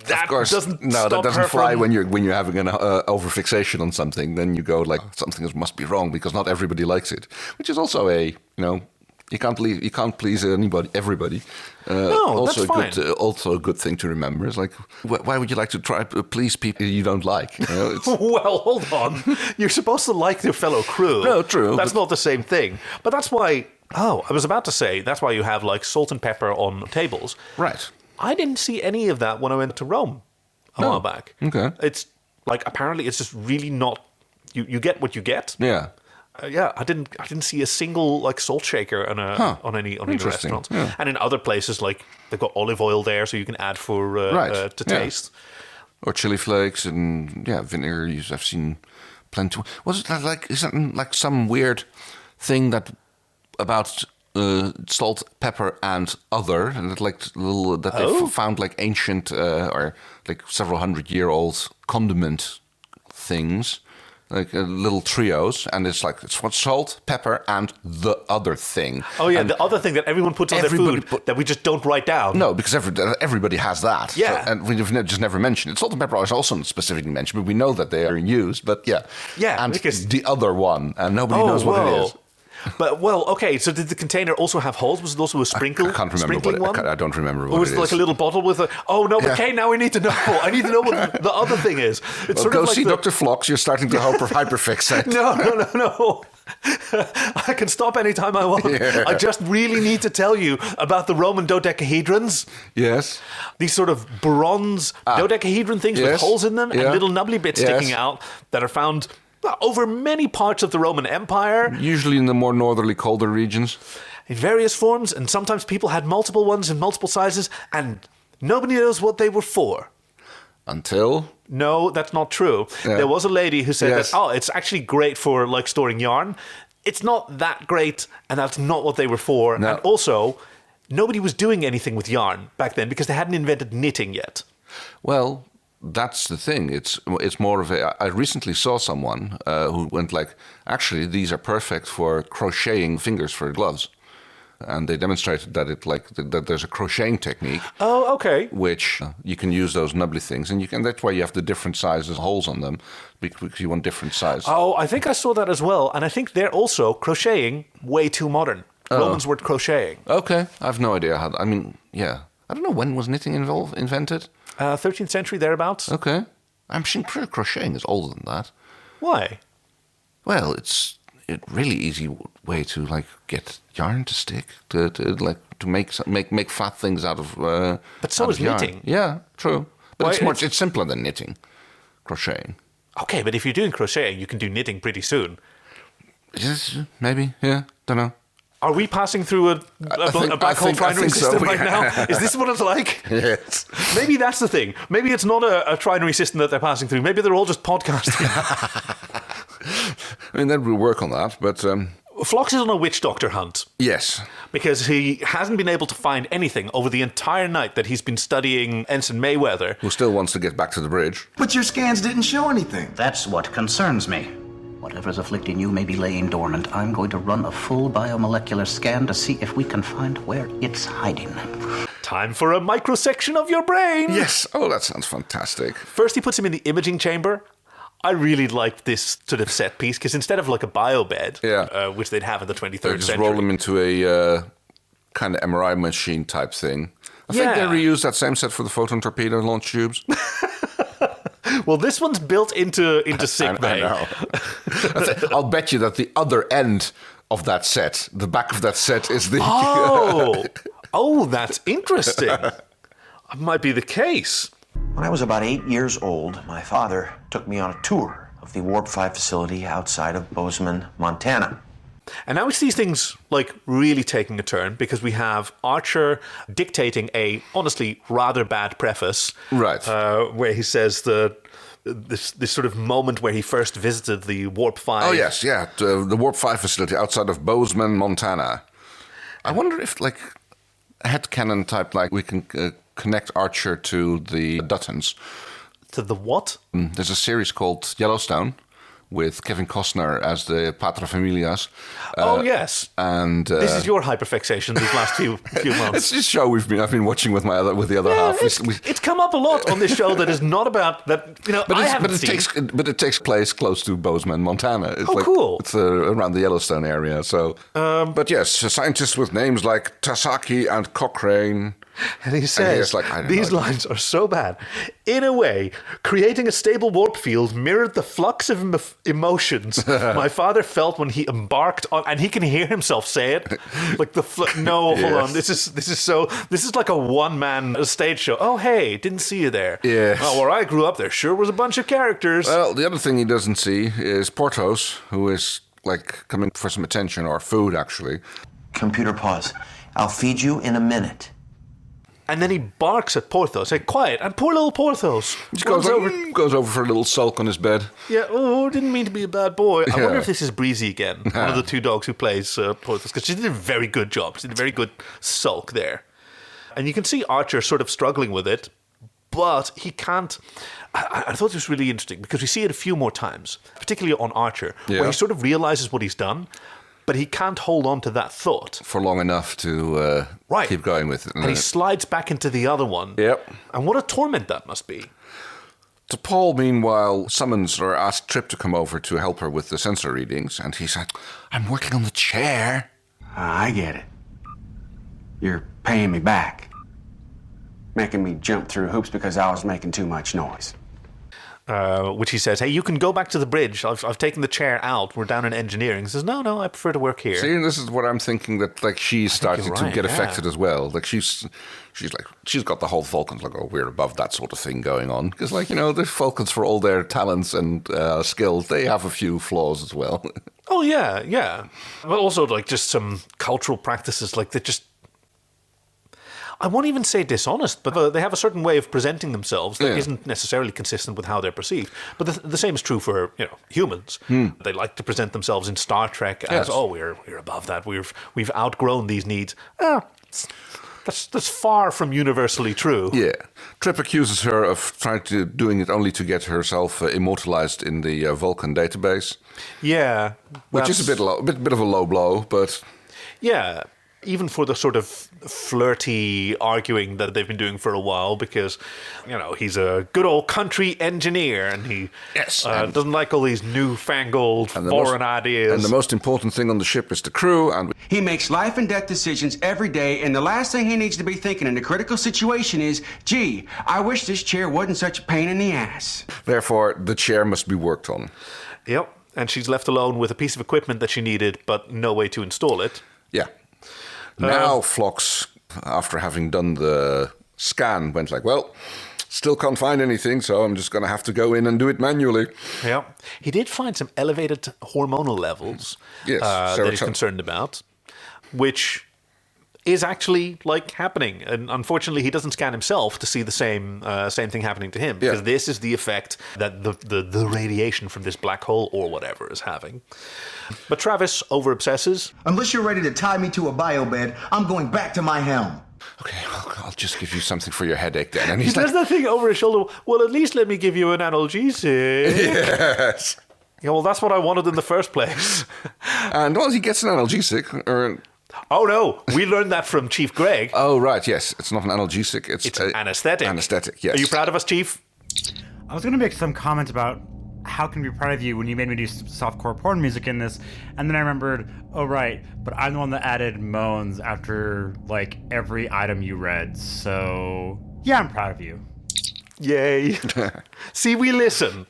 that doesn't fly when you're having an overfixation on something. Then you go like, something must be wrong because not everybody likes it. Which is also you can't please everybody. That's fine. Also a good thing to remember is like, why would you like to try to please people you don't like? Well, hold on. You're supposed to like your fellow crew. No, true. That's not the same thing. But that's why. I was about to say that's why you have like salt and pepper on tables. Right. I didn't see any of that when I went to Rome a while back. Okay. It's like apparently it's just really not. You get what you get. Yeah. I didn't see a single like salt shaker on any restaurants. Yeah. And in other places, like they've got olive oil there, so you can add to taste. Or chili flakes and vinegar. I've seen plenty. Was it like? Is that like some weird thing about salt, pepper, and other, and they found like ancient or like several 100-year-old condiment things. Like little trios, and it's salt, pepper, and the other thing. Oh yeah, and the other thing that everyone puts on their food that we just don't write down. No, because everybody has that. Yeah, and we've just never mentioned it. Salt and pepper is also not specifically mentioned, but we know that they are in use. But yeah, and because the other one, and nobody knows what it is. But okay. So did the container also have holes? Was it also a sprinkle? I can't remember. I don't remember what it is. Or was it like a little bottle with a? Oh no! But okay, now we need to know. I need to know what the other thing is. It's go see Dr. Phlox. You're starting to hyperfixate. No. I can stop anytime I want. Yeah. I just really need to tell you about the Roman dodecahedrons. Yes. These sort of bronze dodecahedron things with holes in them and little nubbly bits sticking out that are found over many parts of the Roman Empire. Usually in the more northerly, colder regions. In various forms, and sometimes people had multiple ones in multiple sizes, and nobody knows what they were for. Until? No, that's not true. Yeah. There was a lady who said that, it's actually great for like storing yarn. It's not that great, and that's not what they were for. No. And also, nobody was doing anything with yarn back then because they hadn't invented knitting yet. Well, that's the thing. It's more of a. I recently saw someone who went like, actually, these are perfect for crocheting fingers for gloves, and they demonstrated that that there's a crocheting technique. Oh, okay. Which you can use those nubbly things, and that's why you have the different sizes holes on them because you want different sizes. Oh, I think I saw that as well, and I think they're also crocheting way too modern. Romans were crocheting. Okay, I have no idea how. I mean, yeah, I don't know when was knitting invented. 13th century, thereabouts. Okay. I'm sure crocheting is older than that. Why? Well, it's a really easy way to get yarn to stick, to make flat things out of But so is knitting. Yeah, true. But it's simpler than knitting, crocheting. Okay, but if you're doing crocheting, you can do knitting pretty soon. Yes, maybe. Yeah, don't know. Are we passing through a black hole trinary system right now? Is this what it's like? Yes. Maybe that's the thing. Maybe it's not a trinary system that they're passing through. Maybe they're all just podcasting. I mean, then we'll work on that, but... Phlox is on a witch doctor hunt. Yes. Because he hasn't been able to find anything over the entire night that he's been studying Ensign Mayweather. Who still wants to get back to the bridge. But your scans didn't show anything. That's what concerns me. Whatever's afflicting you may be laying dormant. I'm going to run a full biomolecular scan to see if we can find where it's hiding. Time for a microsection of your brain. Yes. Oh, that sounds fantastic. First, he puts him in the imaging chamber. I really liked this sort of set piece because instead of like a bio bed, which they'd have in the 23rd century, just roll him into a kind of MRI machine type thing. I think they reused that same set for the photon torpedo launch tubes. Well, this one's built into sick bay. I know. I'll bet you that the other end of that set, the back of that set, is the... Oh, that's interesting. That might be the case. When I was about 8 years old, my father took me on a tour of the Warp 5 facility outside of Bozeman, Montana. And now we see things really taking a turn because we have Archer dictating a honestly rather bad preface, right? Where he says this sort of moment where he first visited the Warp 5. Oh yes, yeah, the Warp 5 facility outside of Bozeman, Montana. I wonder if a headcanon type we can connect Archer to the Duttons. To the what? There's a series called Yellowstone with Kevin Costner as the paterfamilias. Oh, yes. And this is your hyperfixation these last few months. It's just a show I've been watching with the other half. It's come up a lot on this show that is not about that. But it takes place close to Bozeman, Montana. It's cool! It's around the Yellowstone area. So, but yes, scientists with names like Tasaki and Cochrane. And he says, these lines are so bad. In a way, creating a stable warp field mirrored the flux of emotions my father felt when he embarked on, and he can hear himself say it, like hold on, this is like a one-man stage show. Oh, hey, didn't see you there. Yes. Oh, where I grew up, there sure was a bunch of characters. Well, the other thing he doesn't see is Porthos, who is like coming for some attention or food, actually. Computer pause. I'll feed you in a minute. And then he barks at Porthos. Hey, quiet. And poor little Porthos. He goes over for a little sulk on his bed. Yeah, didn't mean to be a bad boy. I wonder if this is Breezy again, one of the two dogs who plays Porthos, because she did a very good job. She did a very good sulk there. And you can see Archer sort of struggling with it, but he can't... I thought this was really interesting, because we see it a few more times, particularly on Archer, where he sort of realizes what he's done, but he can't hold on to that thought for long enough to keep going with it. And he slides back into the other one. Yep. And what a torment that must be. T'Pol, meanwhile, summons or asks Trip to come over to help her with the sensor readings, and he said, I'm working on the chair. I get it. You're paying me back. Making me jump through hoops because I was making too much noise. Which he says, hey, you can go back to the bridge. I've taken the chair out. We're down in engineering. He says, no, I prefer to work here. See, and this is what I'm thinking, that like she's starting to get affected as well. Like she's got the whole Vulcans like, we're above that sort of thing going on. Because the Vulcans, for all their talents and skills, they have a few flaws as well. Oh yeah. But also just some cultural practices that just, I won't even say dishonest, but they have a certain way of presenting themselves that isn't necessarily consistent with how they're perceived. But the same is true for humans. They like to present themselves in Star Trek as, we're above that. We've outgrown these needs. That's far from universally true. Yeah, Trip accuses her of doing it only to get herself immortalized in the Vulcan database. Yeah, which is a bit of a low blow, but yeah. Even for the sort of flirty arguing that they've been doing for a while, because, he's a good old country engineer and he doesn't like all these newfangled foreign ideas. And the most important thing on the ship is the crew. And he makes life and death decisions every day, and the last thing he needs to be thinking in a critical situation is, gee, I wish this chair wasn't such a pain in the ass. Therefore, the chair must be worked on. Yep, and she's left alone with a piece of equipment that she needed, but no way to install it. Yeah. Now Phlox, after having done the scan, went still can't find anything, so I'm just going to have to go in and do it manually. Yeah. He did find some elevated hormonal levels that he's concerned about, which is actually happening. And unfortunately, he doesn't scan himself to see the same thing happening to him, because this is the effect that the radiation from this black hole or whatever is having. But Travis over-obsesses. Unless you're ready to tie me to a biobed, I'm going back to my helm. Okay, I'll just give you something for your headache then. And he does that thing over his shoulder. Well, at least let me give you an analgesic. Yes. Yeah, well, that's what I wanted in the first place. And, he gets an analgesic. Oh, no. We learned that from Chief Greg. Oh, right, yes. It's not an analgesic. It's an anesthetic. Anesthetic, yes. Are you proud of us, Chief? I was going to make some comment about how can we be proud of you when you made me do softcore porn music in this, and then I remembered, oh, right, but I'm the one that added moans after, every item you read, so yeah, I'm proud of you. Yay. See, we listen.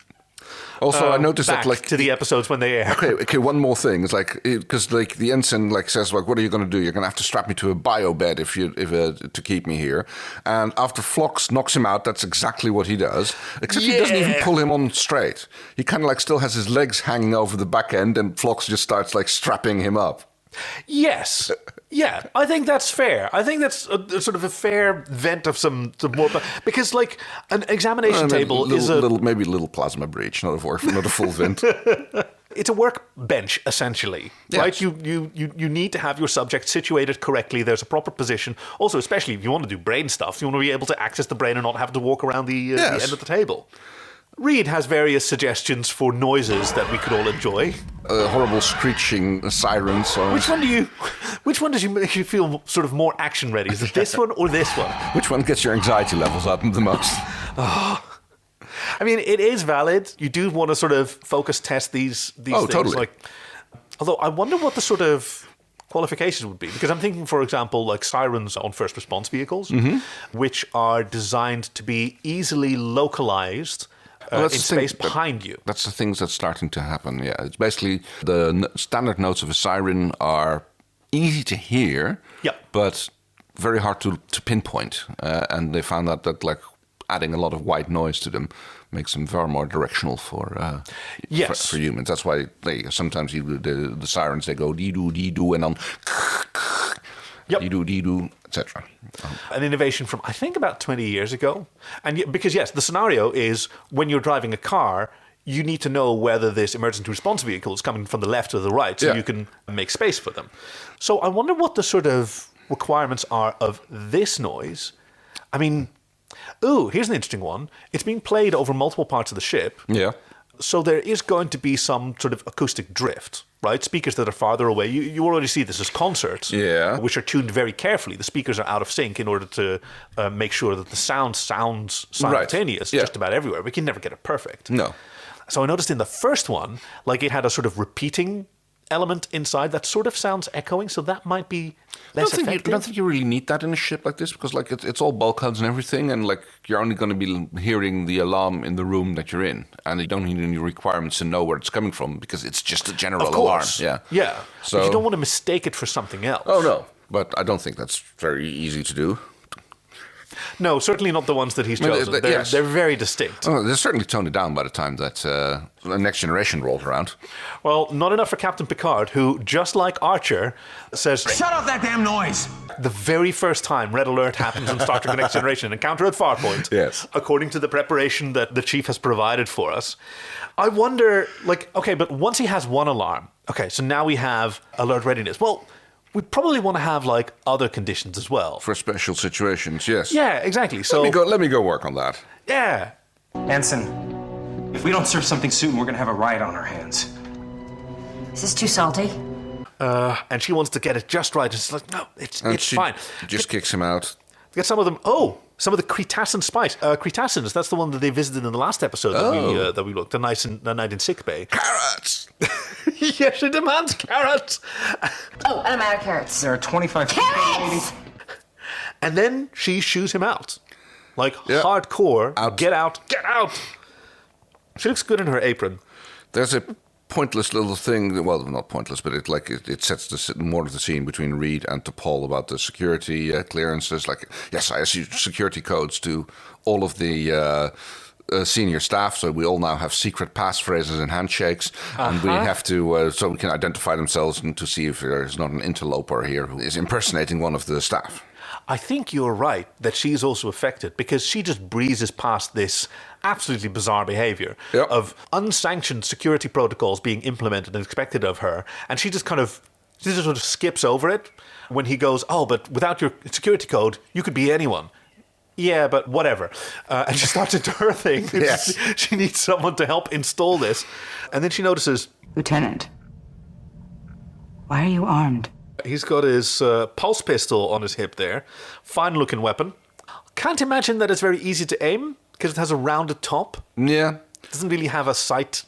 Also, I noticed that to the episodes when they air. Okay. One more thing. It's because the ensign says what are you going to do? You're going to have to strap me to a biobed if to keep me here. And after Phlox knocks him out, that's exactly what he does. Except he doesn't even pull him on straight. He kind of still has his legs hanging over the back end, and Phlox just starts strapping him up. Yes. Yeah, I think that's fair. I think that's a sort of a fair vent of some more... Because, like, an examination table is maybe a little plasma breach, not a full vent. It's a workbench, essentially, yes. right? You need to have your subject situated correctly. There's a proper position. Also, especially if you want to do brain stuff, you want to be able to access the brain and not have to walk around the end of the table. Reed has various suggestions for noises that we could all enjoy. Horrible screeching sirens. Which one does you make you feel sort of more action ready? Is it this one or this one? Which one gets your anxiety levels up the most? I mean, it is valid. You do want to sort of focus test these things. Totally. Like, although I wonder what the sort of qualifications would be, because I'm thinking, for example, like sirens on first response vehicles, which are designed to be easily localized in space behind you. That's the things that's starting to happen. Yeah, it's basically the standard notes of a siren are easy to hear, but very hard to pinpoint. And they found out that like adding a lot of white noise to them makes them far more directional for humans. That's why sometimes the sirens, they go dee-doo, dee-doo, and then dee-doo, dee-doo, etc. An innovation from, I think, about 20 years ago. And because, yes, the scenario is when you're driving a car, you need to know whether this emergency response vehicle is coming from the left or the right, so you can make space for them. So I wonder what the sort of requirements are of this noise. I mean... here's an interesting one. It's being played over multiple parts of the ship. Yeah. So there is going to be some sort of acoustic drift, right? Speakers that are farther away. You already see this as concerts, which are tuned very carefully. The speakers are out of sync in order to make sure that the sound sounds simultaneous just about everywhere. We can never get it perfect. No. So I noticed in the first one, like it had a sort of repeating element inside that sort of sounds echoing, so that might be less effective. I don't think you really need that in a ship like this, because like it's all bulkheads and everything, and like you're only going to be hearing the alarm in the room that you're in, and you don't need any requirements to know where it's coming from, because it's just a general alarm. Yeah. So but you don't want to mistake it for something else. Oh no, but I don't think that's very easy to do. No, certainly not the ones that he's chosen. They're very distinct. Oh, they're certainly toned it down by the time that the Next Generation rolled around. Well, not enough for Captain Picard, who, just like Archer, says... Shut up that damn noise! The very first time Red Alert happens in Star Trek The Next Generation, Encounter at Farpoint, according to the preparation that the Chief has provided for us, I wonder, like, okay, but once he has one alarm, okay, so now we have alert readiness. Well... we probably want to have like other conditions as well for special situations. Yes. Yeah, exactly. So let me go work on that. Yeah. Ensign, if we don't serve something soon, we're gonna have a riot on our hands. Is this too salty? And she wants to get it just right. It's like, no, it's fine. Just kicks him out. Get some of them. Some of the Cretacean spice. Cretaceans, that's the one that they visited in the last episode that we looked. The night in sickbay. Carrots! Yes, she demands carrots. Oh, and I'm out of carrots. There are 25 carrots! And then she shoos him out. Like, hardcore. Get out. Get out! She looks good in her apron. There's a pointless little thing, well, not pointless, but it sets more of the scene between Reed and T'Pol about the security clearances. Like, yes, I issue security codes to all of the senior staff, so we all now have secret passphrases and handshakes, and we have to, so we can identify themselves and to see if there's not an interloper here who is impersonating one of the staff. I think you're right that she's also affected, because she just breezes past this absolutely bizarre behavior of unsanctioned security protocols being implemented and expected of her, and she just sort of skips over it when he goes, but without your security code, you could be anyone. Yeah, but whatever. And she starts into her thing. Yes. She needs someone to help install this. And then she notices... Lieutenant, why are you armed? He's got his pulse pistol on his hip there. Fine-looking weapon. Can't imagine that it's very easy to aim, because it has a rounded top. Yeah. It doesn't really have a sight.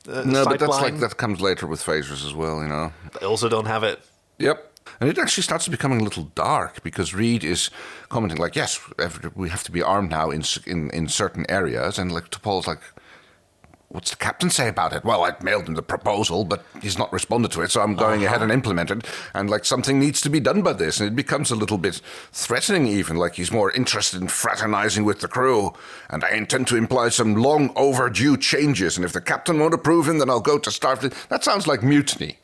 No, but that comes later with phasers as well, you know. They also don't have it. Yep. And it actually starts becoming a little dark, because Reed is commenting like, yes, we have to be armed now in certain areas. And like T'Pol's like, what's the captain say about it? Well, I mailed him the proposal, but he's not responded to it, so I'm going ahead and implement it. And like something needs to be done by this. And it becomes a little bit threatening even, like he's more interested in fraternizing with the crew. And I intend to imply some long overdue changes. And if the captain won't approve him, then I'll go to Starfleet. That sounds like mutiny.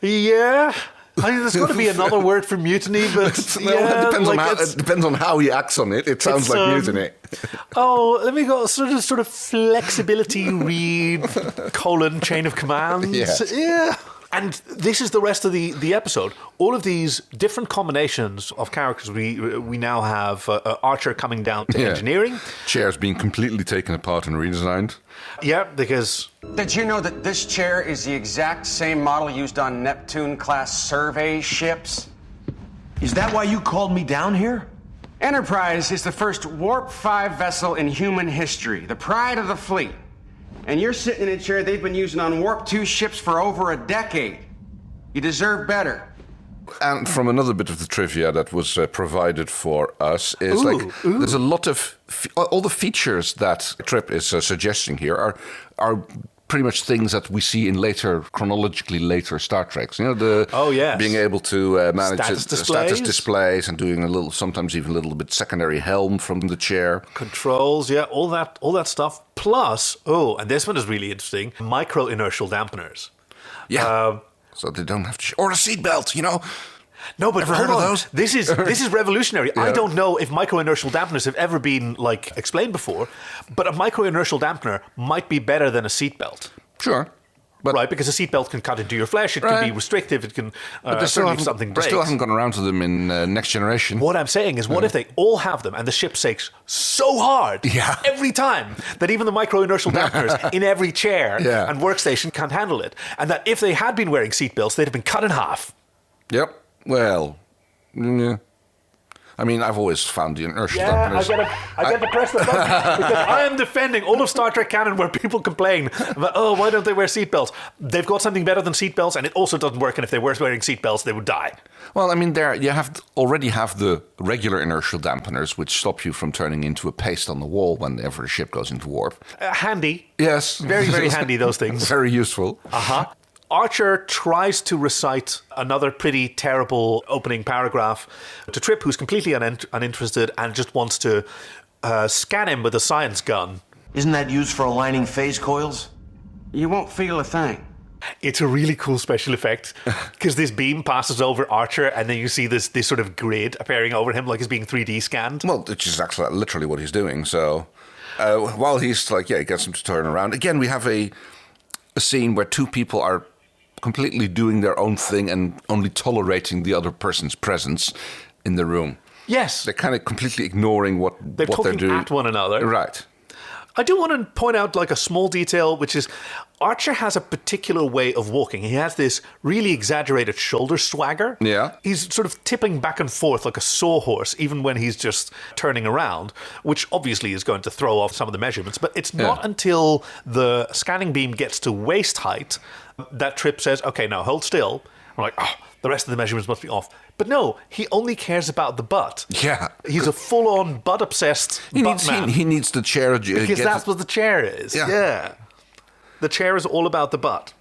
Yeah. I mean, there's got to be another word for mutiny, but it depends on how he acts on it. It sounds like mutiny. Let me go sort of flexibility read chain of commands. Yes. Yeah. And this is the rest of the episode. All of these different combinations of characters. We now have Archer coming down to engineering. Chairs being completely taken apart and redesigned. Yeah, because... Did you know that this chair is the exact same model used on Neptune-class survey ships? Is that why you called me down here? Enterprise is the first Warp 5 vessel in human history, the pride of the fleet. And you're sitting in a chair they've been using on Warp 2 ships for over a decade. You deserve better. And from another bit of the trivia that was provided for us is there's a lot of all the features that Trip is suggesting here are pretty much things that we see in chronologically later Star Treks. You know, being able to manage status displays and doing sometimes even a little bit secondary helm from the chair. Controls, all that stuff. Plus, and this one is really interesting, micro inertial dampeners. Yeah. So they don't have to... Or a seatbelt, you know? No, but Ever heard of those? This is revolutionary. Yeah. I don't know if micro-inertial dampeners have ever been, explained before, but a micro-inertial dampener might be better than a seatbelt. Sure. But right, because a seatbelt can cut into your flesh, it can be restrictive, it can... But they still haven't gone around to them in Next Generation. What I'm saying is, what if they all have them and the ship shakes so hard every time that even the micro-inertial dampeners in every chair and workstation can't handle it? And that if they had been wearing seatbelts, they'd have been cut in half. Yep. Well, yeah. I mean, I've always found the inertial dampeners. I get to press the button because I am defending all of Star Trek canon where people complain about, why don't they wear seatbelts? They've got something better than seatbelts, and it also doesn't work, and if they were wearing seatbelts, they would die. Well, I mean, already have the regular inertial dampeners, which stop you from turning into a paste on the wall whenever a ship goes into warp. Handy. Yes. Very, very handy, those things. Very useful. Uh-huh. Archer tries to recite another pretty terrible opening paragraph to Trip, who's completely uninterested and just wants to scan him with a science gun. Isn't that used for aligning phase coils? You won't feel a thing. It's a really cool special effect because this beam passes over Archer and then you see this sort of grid appearing over him like he's being 3D scanned. Well, which is actually literally what he's doing. So while he's he gets him to turn around. Again, we have a scene where two people are completely doing their own thing and only tolerating the other person's presence in the room. Yes. They're kind of completely ignoring what they're doing. At one another. Right. I do want to point out a small detail, which is Archer has a particular way of walking. He has this really exaggerated shoulder swagger. Yeah. He's sort of tipping back and forth like a sawhorse, even when he's just turning around, which obviously is going to throw off some of the measurements. But it's not until the scanning beam gets to waist height that Trip says, okay, now hold still. I'm like, the rest of the measurements must be off. But no, he only cares about the butt. Yeah. He's a full-on butt-obsessed butt man. He needs the chair. Because that's what the chair is. Yeah. The chair is all about the butt.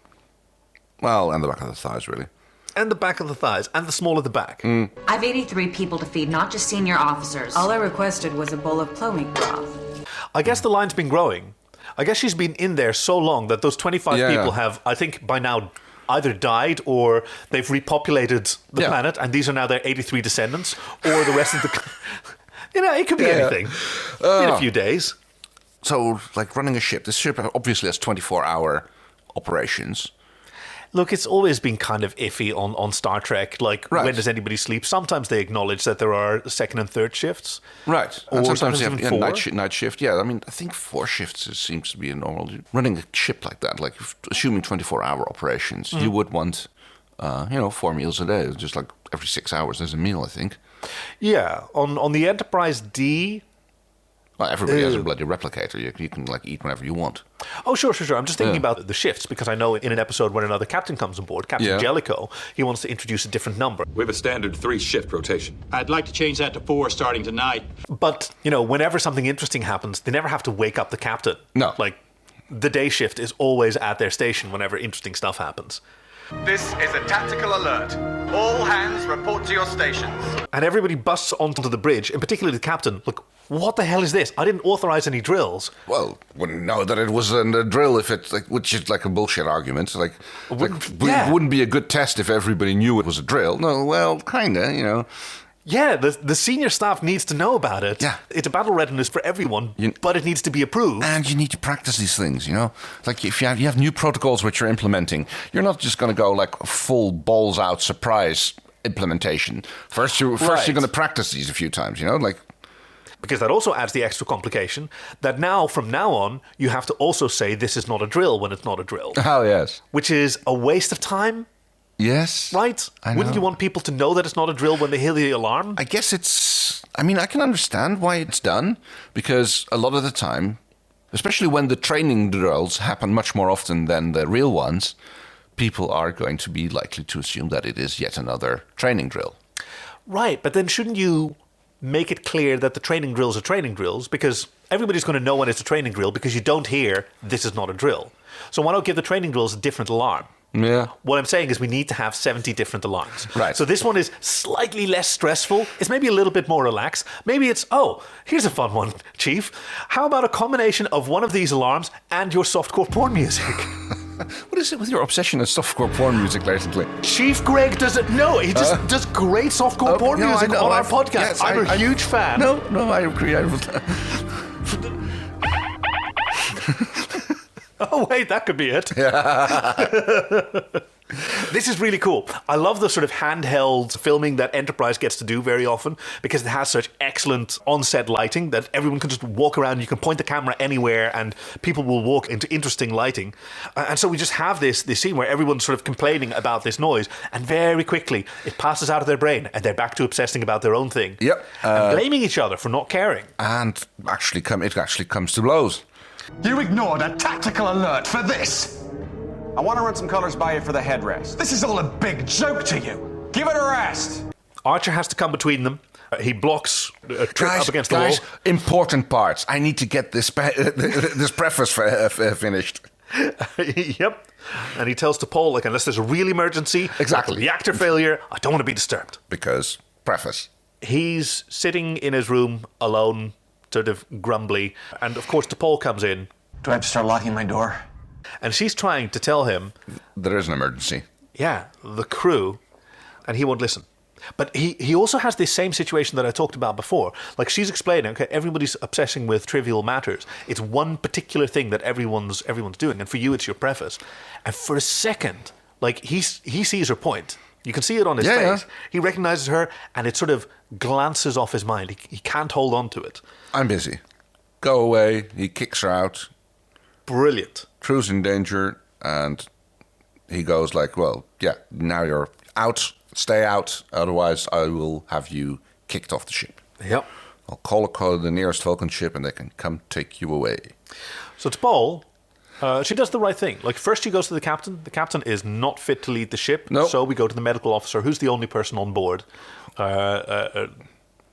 Well, and the back of the thighs, really. And the back of the thighs, and the small of the back. I've 83 people to feed, not just senior officers. All I requested was a bowl of plomeat broth. I guess the line's been growing. I guess she's been in there so long that those 25 people have, I think, by now either died or they've repopulated the planet, and these are now their 83 descendants, or the rest of the... it could be anything. In a few days. So, running a ship, this ship obviously has 24-hour operations. Look, it's always been kind of iffy on Star Trek. When does anybody sleep? Sometimes they acknowledge that there are second and third shifts. Right. Or and sometimes they even have night shift. Yeah, I mean, I think 4 shifts seems to be a normal... Running a ship like that, assuming 24-hour operations, you would want, 4 meals a day. Just every 6 hours there's a meal, I think. Yeah. On the Enterprise D... Well, everybody has a bloody replicator. You can eat whenever you want. Oh, sure. I'm just thinking about the shifts because I know in an episode when another captain comes on board, Captain Jellicoe, he wants to introduce a different number. We have a standard 3-shift rotation. I'd like to change that to 4 starting tonight. But, whenever something interesting happens, they never have to wake up the captain. No. The day shift is always at their station whenever interesting stuff happens. This is a tactical alert. All hands report to your stations. And everybody busts onto the bridge, in particular the captain. Look, what the hell is this? I didn't authorize any drills. Well, wouldn't know that it was a drill if it's like, which is like a bullshit argument. It wouldn't be a good test if everybody knew it was a drill. No, well, kinda, you know. Yeah, the senior staff needs to know about it. Yeah. It's a battle readiness for everyone, but it needs to be approved. And you need to practice these things, you know? Like, if you have new protocols which you're implementing, you're not just going to go, like, full balls-out surprise implementation. First you're going to practice these a few times, you know? Like, because that also adds the extra complication that from now on, you have to also say this is not a drill when it's not a drill. Oh, yes. Which is a waste of time. Yes. Right? Wouldn't you want people to know that it's not a drill when they hear the alarm? I guess I can understand why it's done, because a lot of the time, especially when the training drills happen much more often than the real ones, people are going to be likely to assume that it is yet another training drill. Right, but then shouldn't you make it clear that the training drills are training drills? Because everybody's going to know when it's a training drill because you don't hear, this is not a drill. So why not give the training drills a different alarm? Yeah. What I'm saying is we need to have 70 different alarms. Right. So this one is slightly less stressful. It's maybe a little bit more relaxed. Maybe it's, here's a fun one, Chief. How about a combination of one of these alarms and your softcore porn music? What is it with your obsession with softcore porn music lately? Chief Greg doesn't know. He just does great softcore porn music on our podcast. Yes, I'm a huge fan. No, I agree. Oh, wait, that could be it. This is really cool. I love the sort of handheld filming that Enterprise gets to do very often because it has such excellent on-set lighting that everyone can just walk around. You can point the camera anywhere and people will walk into interesting lighting. And so we just have this scene where everyone's sort of complaining about this noise and very quickly it passes out of their brain and they're back to obsessing about their own thing. Yep. And blaming each other for not caring. And it actually comes to blows. You ignored a tactical alert for this. I want to run some colors by you for the headrest. This is all a big joke to you. Give it a rest. Archer has to come between them. He blocks a trip up against the wall. Important parts. I need to get this preface finished. Yep. And he tells T'Pol, like, unless there's a real emergency, exactly, reactor failure, I don't want to be disturbed. Because preface. He's sitting in his room alone, sort of grumbly, and of course T'Pol comes in. Do I have to start locking my door? And she's trying to tell him there is an emergency. Yeah, the crew, and he won't listen. But he also has this same situation that I talked about before. Like, she's explaining, okay, everybody's obsessing with trivial matters. It's one particular thing that everyone's doing, and for you it's your preface. And for a second, like, he sees her point. You can see it on his face. Yeah. He recognizes her, and it sort of glances off his mind. He can't hold on to it. I'm busy. Go away. He kicks her out. Brilliant. Crew's in danger, and he goes like, well, yeah, now you're out. Stay out, otherwise I will have you kicked off the ship. Yep. I'll call the nearest Vulcan ship, and they can come take you away. So T'Pol, she does the right thing. Like, first she goes to the captain. The captain is not fit to lead the ship. Nope. So we go to the medical officer, who's the only person on board. Well,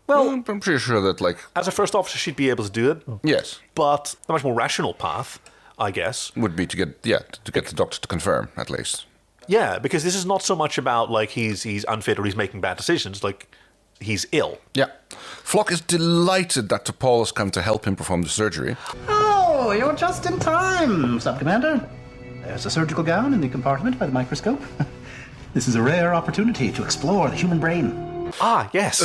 I'm pretty sure that, like, as a first officer, she'd be able to do it. Yes. But the much more rational path, I guess, would be to get the doctor to confirm, at least. Yeah, because this is not so much about, like, he's unfit or he's making bad decisions. Like, he's ill. Yeah. Phlox is delighted that T'Pol has come to help him perform the surgery. Oh, you're just in time, Sub-Commander. There's a surgical gown in the compartment by the microscope. This is a rare opportunity to explore the human brain. Ah, yes.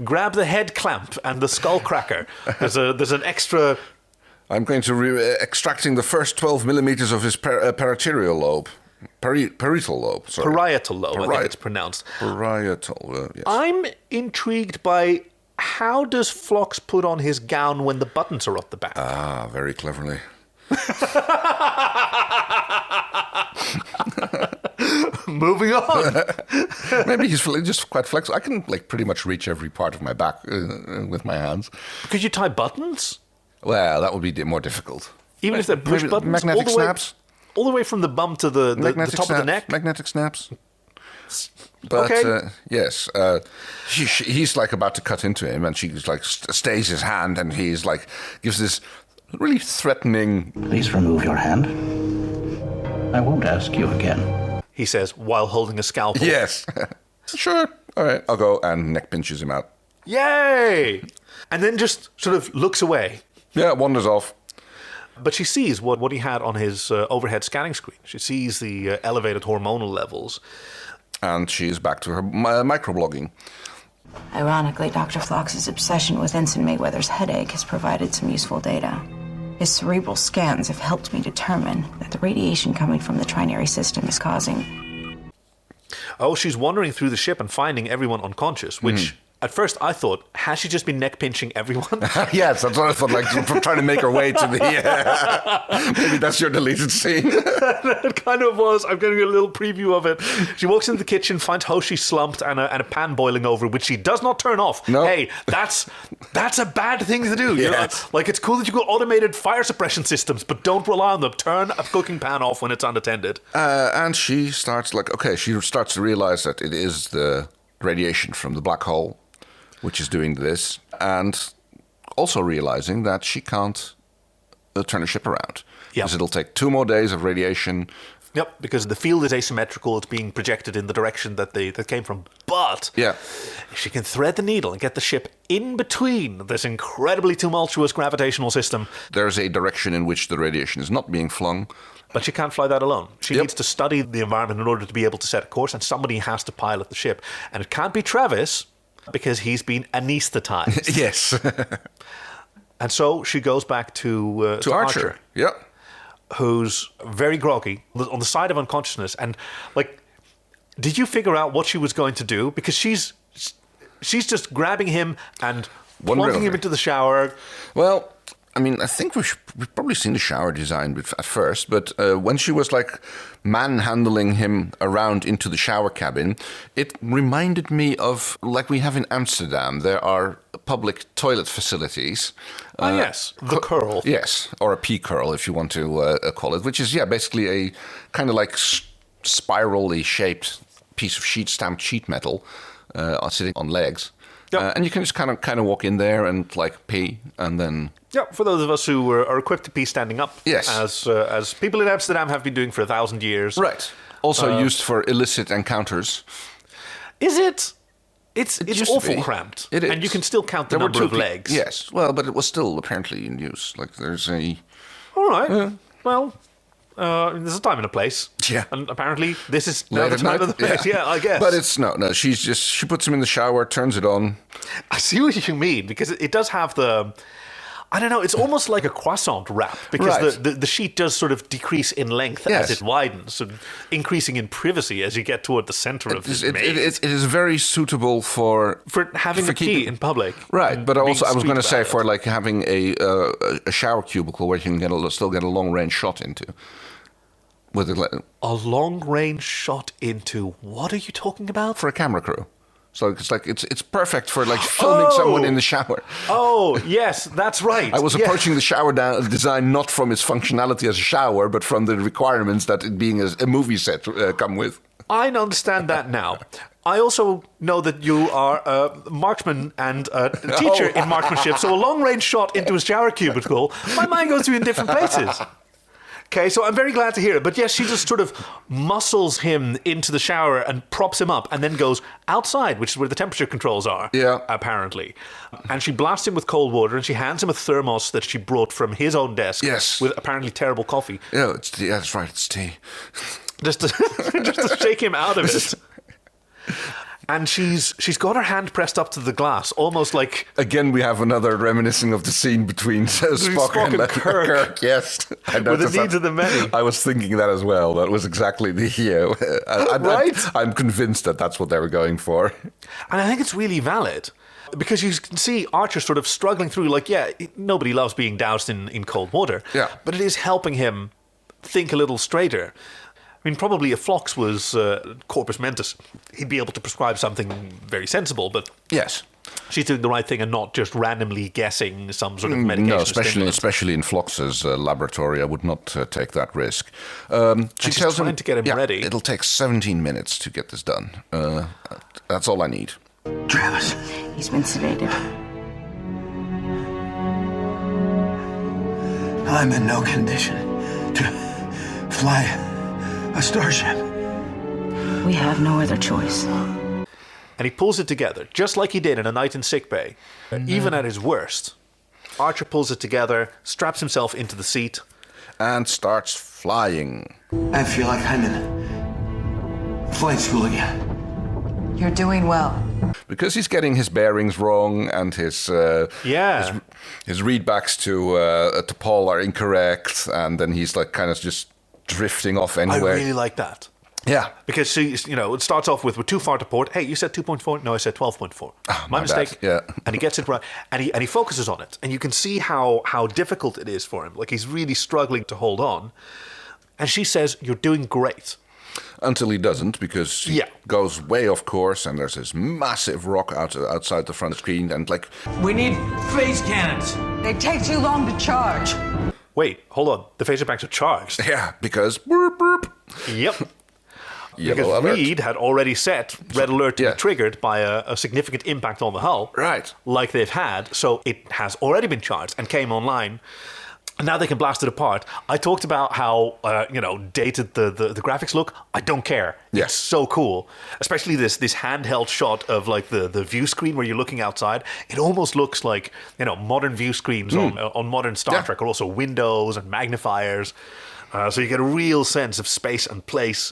Grab the head clamp and the skull cracker. There's an extra... I'm going to extracting the first 12 millimeters of his parietal lobe. Parietal lobe, sorry. Parietal lobe, I think it's pronounced. Parietal, yes. I'm intrigued by how does Phlox put on his gown when the buttons are up the back? Ah, very cleverly. Moving on. Maybe he's just quite flexible. I can, like, pretty much reach every part of my back with my hands. Could you tie buttons? Well, that would be more difficult. Even if they're push buttons? Magnetic snaps? All the way from the bum to the top of the neck? Magnetic snaps. But, okay. Yes, he's, like, about to cut into him, and she, like, stays his hand, and he's, like, gives this really threatening... Please remove your hand. I won't ask you again. he says, while holding a scalpel. Yes. Sure. All right, I'll go. And neck pinches him out. Yay! And then just sort of looks away. Yeah, wanders off. But she sees what he had on his overhead scanning screen. She sees the elevated hormonal levels. And she's back to her microblogging. Ironically, Dr. Phlox's obsession with Ensign Mayweather's headache has provided some useful data. His cerebral scans have helped me determine that the radiation coming from the trinary system is causing... Oh, she's wandering through the ship and finding everyone unconscious, which... At first, I thought, has she just been neck pinching everyone? Yes, that's what I thought, like trying to make her way to the... maybe that's your deleted scene. It kind of was. I'm getting a little preview of it. She walks into the kitchen, finds Hoshi slumped and a pan boiling over, which she does not turn off. No. Hey, that's a bad thing to do. You know? Like, it's cool that you've got automated fire suppression systems, but don't rely on them. Turn a cooking pan off when it's unattended. And she starts she starts to realize that it is the radiation from the black hole which is doing this, and also realizing that she can't turn the ship around. Because it'll take 2 more days of radiation. Yep, because the field is asymmetrical, it's being projected in the direction that came from. But if she can thread the needle and get the ship in between this incredibly tumultuous gravitational system... There's a direction in which the radiation is not being flung. But she can't fly that alone. She needs to study the environment in order to be able to set a course, and somebody has to pilot the ship. And it can't be Travis, because he's been anesthetized. Yes. And so she goes back to Archer. Yeah. Who's very groggy, on the side of unconsciousness. And, like, did you figure out what she was going to do? Because she's just grabbing him and plunging him into the shower. Well, I mean, I think we've probably seen the shower design at first, but when she was like manhandling him around into the shower cabin, it reminded me of like we have in Amsterdam. There are public toilet facilities. Yes, the curl. Yes, or a pee curl if you want to call it, which is basically a kind of like spirally shaped piece of stamped sheet metal sitting on legs. And you can just kind of walk in there and like pee, and then... Yeah, for those of us who are equipped to pee standing up. Yes. As people in Amsterdam have been doing for 1,000 years. Right. Also used for illicit encounters. Is it? It's awful cramped. It is. And you can still count the number of legs. Yes. Well, but it was still apparently in use. Like there's a... All right. Well... there's a time and a place. Yeah. And apparently this is now the time and the place. Yeah, I guess. But it's no, she puts him in the shower, turns it on. I see what you mean, because it does have the... I don't know, it's almost like a croissant wrap, because the sheet does sort of decrease in length as it widens, and increasing in privacy as you get toward the center of this maze. It is very suitable for having a pee in public. Right, but also I was going to say for like having a shower cubicle where you can still get a long-range shot into. A long-range shot into... What are you talking about? For a camera crew. So it's like it's perfect for like filming someone in the shower. Oh, yes, that's right. I was approaching the shower design not from its functionality as a shower, but from the requirements that it being a movie set come with. I understand that now. I also know that you are a marksman and a teacher in marksmanship, so a long-range shot into a shower cubicle, my mind goes to in different places. Okay, so I'm very glad to hear it. But yes, she just sort of muscles him into the shower and props him up and then goes outside, which is where the temperature controls are, apparently. And she blasts him with cold water and she hands him a thermos that she brought from his own desk with apparently terrible coffee. Yeah, that's right, it's tea. Just to shake him out of it. And she's got her hand pressed up to the glass, almost like... Again, we have another reminiscing of the scene between Spock and Kirk. Yes. With the needs of the many. I was thinking that as well. That was exactly the... right? I'm convinced that that's what they were going for. And I think it's really valid. Because you can see Archer sort of struggling through, like, nobody loves being doused in cold water. Yeah. But it is helping him think a little straighter. I mean, probably if Phlox was corpus mentis, he'd be able to prescribe something very sensible, but yes, she's doing the right thing and not just randomly guessing some sort of medication. No, especially in Phlox's laboratory, I would not take that risk. She tells trying to get him ready. It'll take 17 minutes to get this done. That's all I need. Travis. He's been sedated. I'm in no condition to fly a starship. We have no other choice. And he pulls it together, just like he did in A Night in Sickbay. Even at his worst, Archer pulls it together, straps himself into the seat, and starts flying. I feel like I'm in flight school again. You're doing well. Because he's getting his bearings wrong and his readbacks to Paul are incorrect, and then he's like kind of just drifting off anyway. I really like that. Yeah. Because it starts off with, we're too far to port. Hey, you said 2.4? No, I said 12.4. My mistake. Bad. Yeah. And he gets it right. And he focuses on it. And you can see how difficult it is for him. Like, he's really struggling to hold on. And she says, you're doing great. Until he doesn't, because he goes way off course, and there's this massive rock outside the front screen, and like... We need phase cannons. They take too long to charge. Wait, hold on. The phaser banks are charged. Yeah, because... Boop, boop. Yep. Yellow because alert. Reed had already set red alert to be triggered by a significant impact on the hull. Right. Like they've had. So it has already been charged and came online. And now they can blast it apart. I talked about how, dated the graphics look. I don't care. Yes. It's so cool. Especially this handheld shot of like the view screen where you're looking outside. It almost looks like, modern view screens on modern Star Trek, or also windows and magnifiers. So you get a real sense of space and place.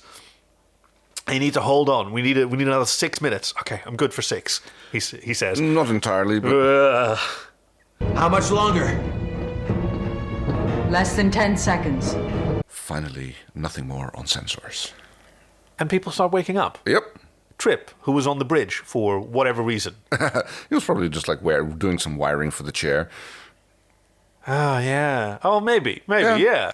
And you need to hold on. We need another 6 minutes. Okay, I'm good for 6, he says. Not entirely, but... How much longer? Less than 10 seconds. Finally, nothing more on sensors. And people start waking up. Yep. Trip, who was on the bridge for whatever reason. He was probably just like doing some wiring for the chair. Oh, yeah. Oh, maybe, yeah.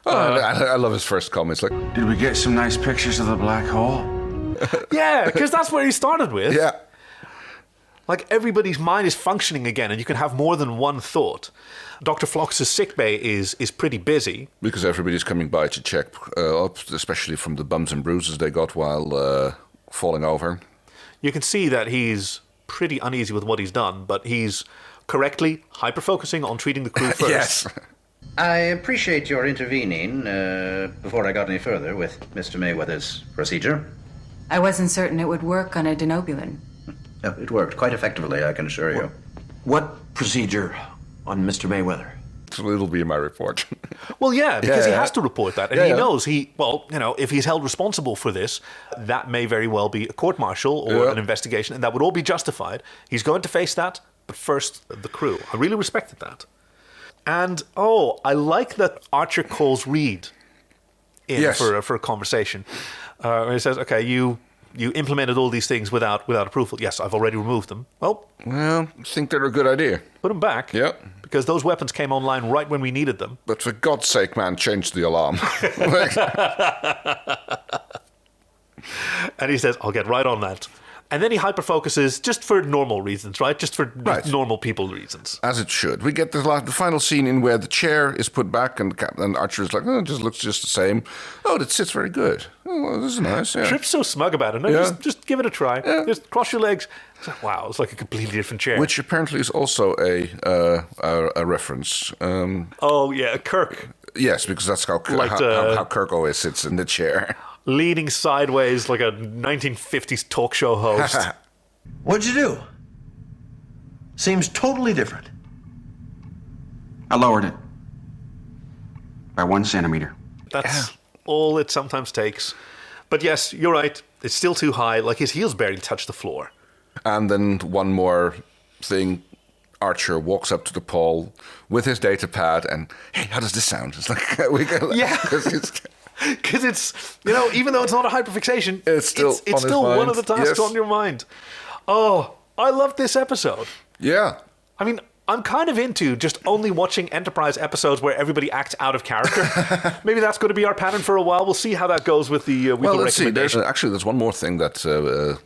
I love his first comments. Like, did we get some nice pictures of the black hole? Yeah, because that's where he started with. Yeah. Like, everybody's mind is functioning again, and you can have more than one thought. Dr. Phlox's sickbay is pretty busy. Because everybody's coming by to check up, especially from the bumps and bruises they got while falling over. You can see that he's pretty uneasy with what he's done, but he's correctly hyper-focusing on treating the crew first. Yes. I appreciate your intervening before I got any further with Mr. Mayweather's procedure. I wasn't certain it would work on a denobulin. It worked quite effectively, I can assure you. What procedure on Mr. Mayweather? It'll be in my report. Well, yeah, because he has to report that. And he knows if he's held responsible for this, that may very well be a court-martial or an investigation, and that would all be justified. He's going to face that, but first, the crew. I really respected that. And, I like that Archer calls Reed in for a conversation. He says, okay, you implemented all these things without approval. Yes, I've already removed them. Well, I think they're a good idea. Put them back. Yeah. Because those weapons came online right when we needed them. But for God's sake, man, change the alarm. And he says, I'll get right on that. And then he hyper-focuses just for normal reasons, right? Just for normal people reasons. As it should. We get the final scene in where the chair is put back and Archer is like, it just looks just the same. Oh, that sits very good. Oh, well, this is nice, yeah. Trip's so smug about it. No, just give it a try. Yeah. Just cross your legs. Wow, it's like a completely different chair. Which apparently is also a reference. Kirk. Yes, because that's how Kirk always sits in the chair. Leaning sideways like a 1950s talk show host. What'd you do? Seems totally different. I lowered it by 1 centimeter. That's all it sometimes takes. But yes, you're right. It's still too high. Like his heels barely touch the floor. And then one more thing. Archer walks up to the pole with his data pad and, hey, how does this sound? It's like, because it's, even though it's not a hyperfixation, it's still one of the tasks on your mind. Oh, I love this episode. Yeah. I mean, I'm kind of into just only watching Enterprise episodes where everybody acts out of character. Maybe that's going to be our pattern for a while. We'll see how that goes with the recommendation. There's one more thing that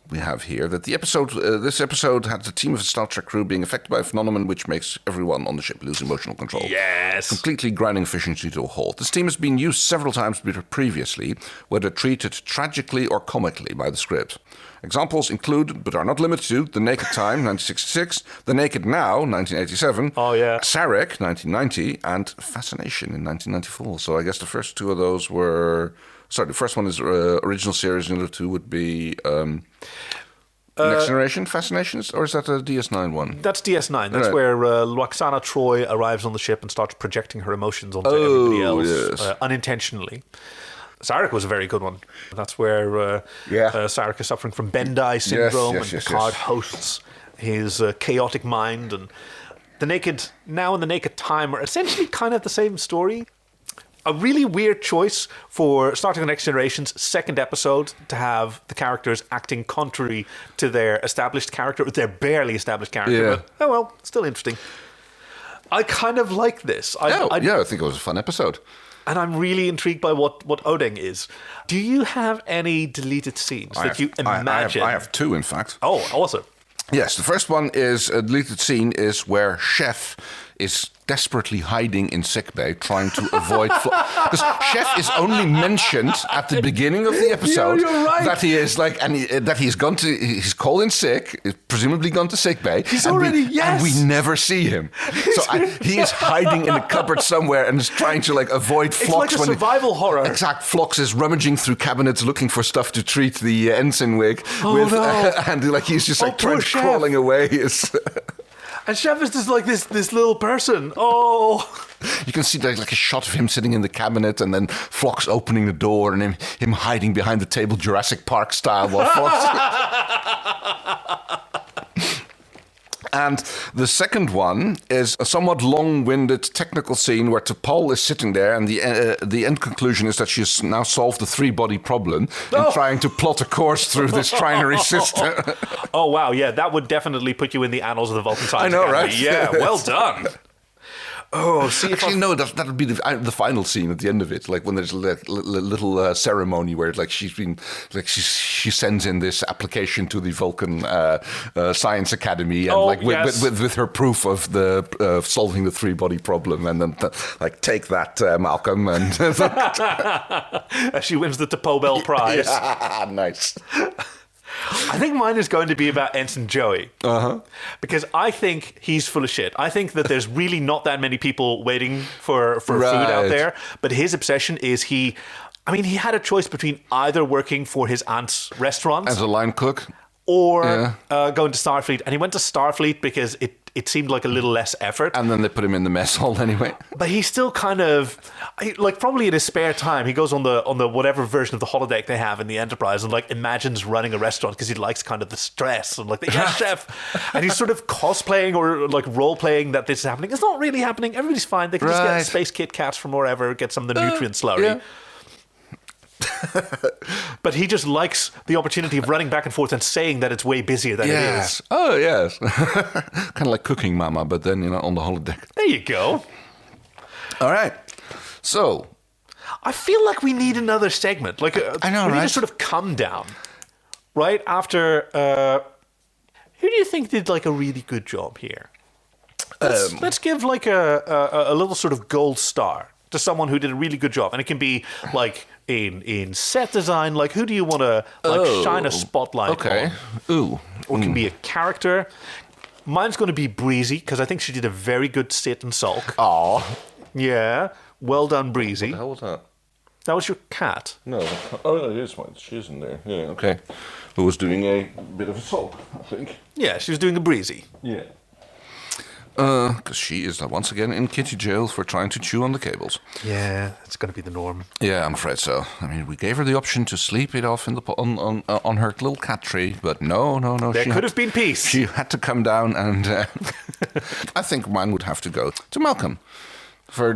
we have here. That this episode had the team of the Star Trek crew being affected by a phenomenon which makes everyone on the ship lose emotional control. Yes. Completely grinding efficiency to a halt. This team has been used several times previously, whether treated tragically or comically by the script. Examples include, but are not limited to, The Naked Time, 1966, The Naked Now, 1987, Sarek, 1990, and Fascination in 1994. So I guess the first two of those were Sorry, the first one is original series, and the other two would be Next Generation Fascinations, or is that a DS9 one? That's DS9. That's right. where Loxana Troy arrives on the ship and starts projecting her emotions onto everybody else unintentionally. Sarek was a very good one. That's where Sarek is suffering from Bendai syndrome, and Picard hosts his chaotic mind, and the Naked Now and the Naked Time are essentially kind of the same story. A really weird choice for starting the Next Generation's second episode to have the characters acting contrary to their established character, their barely established character. But, still interesting. I kind of like this. I think it was a fun episode. And I'm really intrigued by what Odeng is. Do you have any deleted scenes that you imagine? I have two, in fact. Oh, awesome. Yes, the first one is a deleted scene is where Chef is desperately hiding in sickbay, trying to avoid... Because Chef is only mentioned at the beginning of the episode that he is like... And that he's gone to... He's called in sick, presumably gone to sickbay. He's already, And we never see him. He is hiding in a cupboard somewhere and is trying to like avoid Phlox. It's like a survival horror. Exact. Phlox is rummaging through cabinets looking for stuff to treat the ensign wig with. And like he's just like crawling away. And Chef is just like this little person. Oh. You can see like a shot of him sitting in the cabinet and then Phlox opening the door and him hiding behind the table Jurassic Park style while Phlox... And the second one is a somewhat long-winded technical scene where T'Pol is sitting there, and the end conclusion is that she's now solved the three-body problem and trying to plot a course through this trinary system. Oh, wow, yeah, that would definitely put you in the annals of the Vulcan Science Academy. Right? Yeah, well done. Oh, see, actually, no, that would be the final scene at the end of it, like when there's a little ceremony where like she sends in this application to the Vulcan Science Academy and with her proof of the solving the three-body problem, and then like take that, Malcolm, and she wins the T'Pol Prize. Yeah, nice. I think mine is going to be about Ensign Joey. Because I think he's full of shit. I think that there's really not that many people waiting for food out there. But his obsession is he had a choice between either working for his aunt's restaurant as a line cook or going to Starfleet. And he went to Starfleet because it seemed like a little less effort. And then they put him in the mess hall anyway. But he's still kind of, like probably in his spare time, he goes on the whatever version of the holodeck they have in the Enterprise and like imagines running a restaurant because he likes kind of the stress and like the chef. And he's sort of cosplaying or like role-playing that this is happening. It's not really happening. Everybody's fine. They can just get Space Kit Kats from wherever, get some of the nutrient slurry. Yeah. But he just likes the opportunity of running back and forth and saying that it's way busier than it is. Oh, yes. Kind of like Cooking Mama, but then, on the holodeck. There you go. All right. So. I feel like we need another segment. Like, I know, we right? need to sort of come down. Right after... who do you think did like a really good job here? Let's give like a little sort of gold star to someone who did a really good job. And it can be like... In set design, like who do you want to shine a spotlight on? Ooh. Or it can be a character. Mine's going to be Breezy, because I think she did a very good sit and sulk. Aw. Yeah. Well done, Breezy. What the hell was that? That was your cat. No. Oh, it is mine. She's in there. Yeah, okay. Who was doing a bit of a sulk, I think. Yeah, she was doing a Breezy. Yeah. Because she is once again in kitty jail for trying to chew on the cables. Yeah, it's going to be the norm. Yeah, I'm afraid so. I mean, we gave her the option to sleep it off on her little cat tree, but no. There could have been peace. She had to come down, and I think mine would have to go to Malcolm for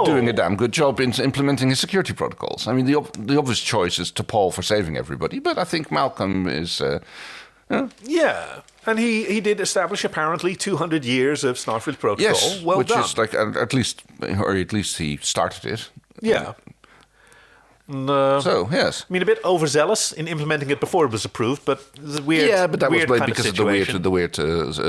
doing a damn good job in implementing his security protocols. I mean, the obvious choice is T'Pol for saving everybody, but I think Malcolm is... Yeah. And he did establish apparently 200 years of Starfleet protocol. Yes, well which done. is like at least he started it. Yeah. So yes, I mean a bit overzealous in implementing it before it was approved, but it's a weird. Yeah, but that was kind because of the weird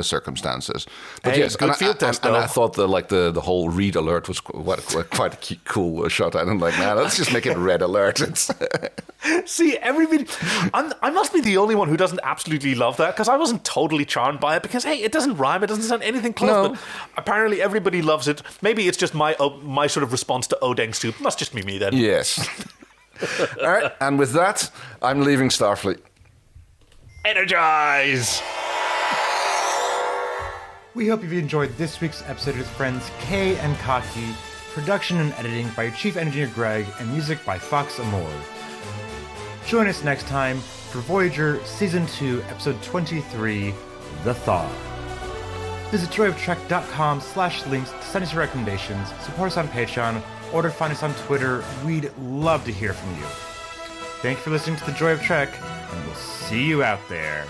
circumstances. But hey, yes, good field test, and I thought the whole read alert was quite a cool shot. I'm like, man, let's just make it red alert. See, everybody, I must be the only one who doesn't absolutely love that because I wasn't totally charmed by it because hey, it doesn't rhyme, it doesn't sound anything close. No. But apparently everybody loves it. Maybe it's just my sort of response to Odeng soup. Must just be me then. Yes. All right, and with that, I'm leaving Starfleet. Energize! We hope you've enjoyed this week's episode with friends Kay and Kaki. Production and editing by your chief engineer Greg, and music by Fox Amor. Join us next time for Voyager Season 2, Episode 23, The Thaw. Visit joyoftrek.com/links to send us your recommendations, support us on Patreon, or to find us on Twitter. We'd love to hear from you. Thank you for listening to The Joy of Trek, and we'll see you out there.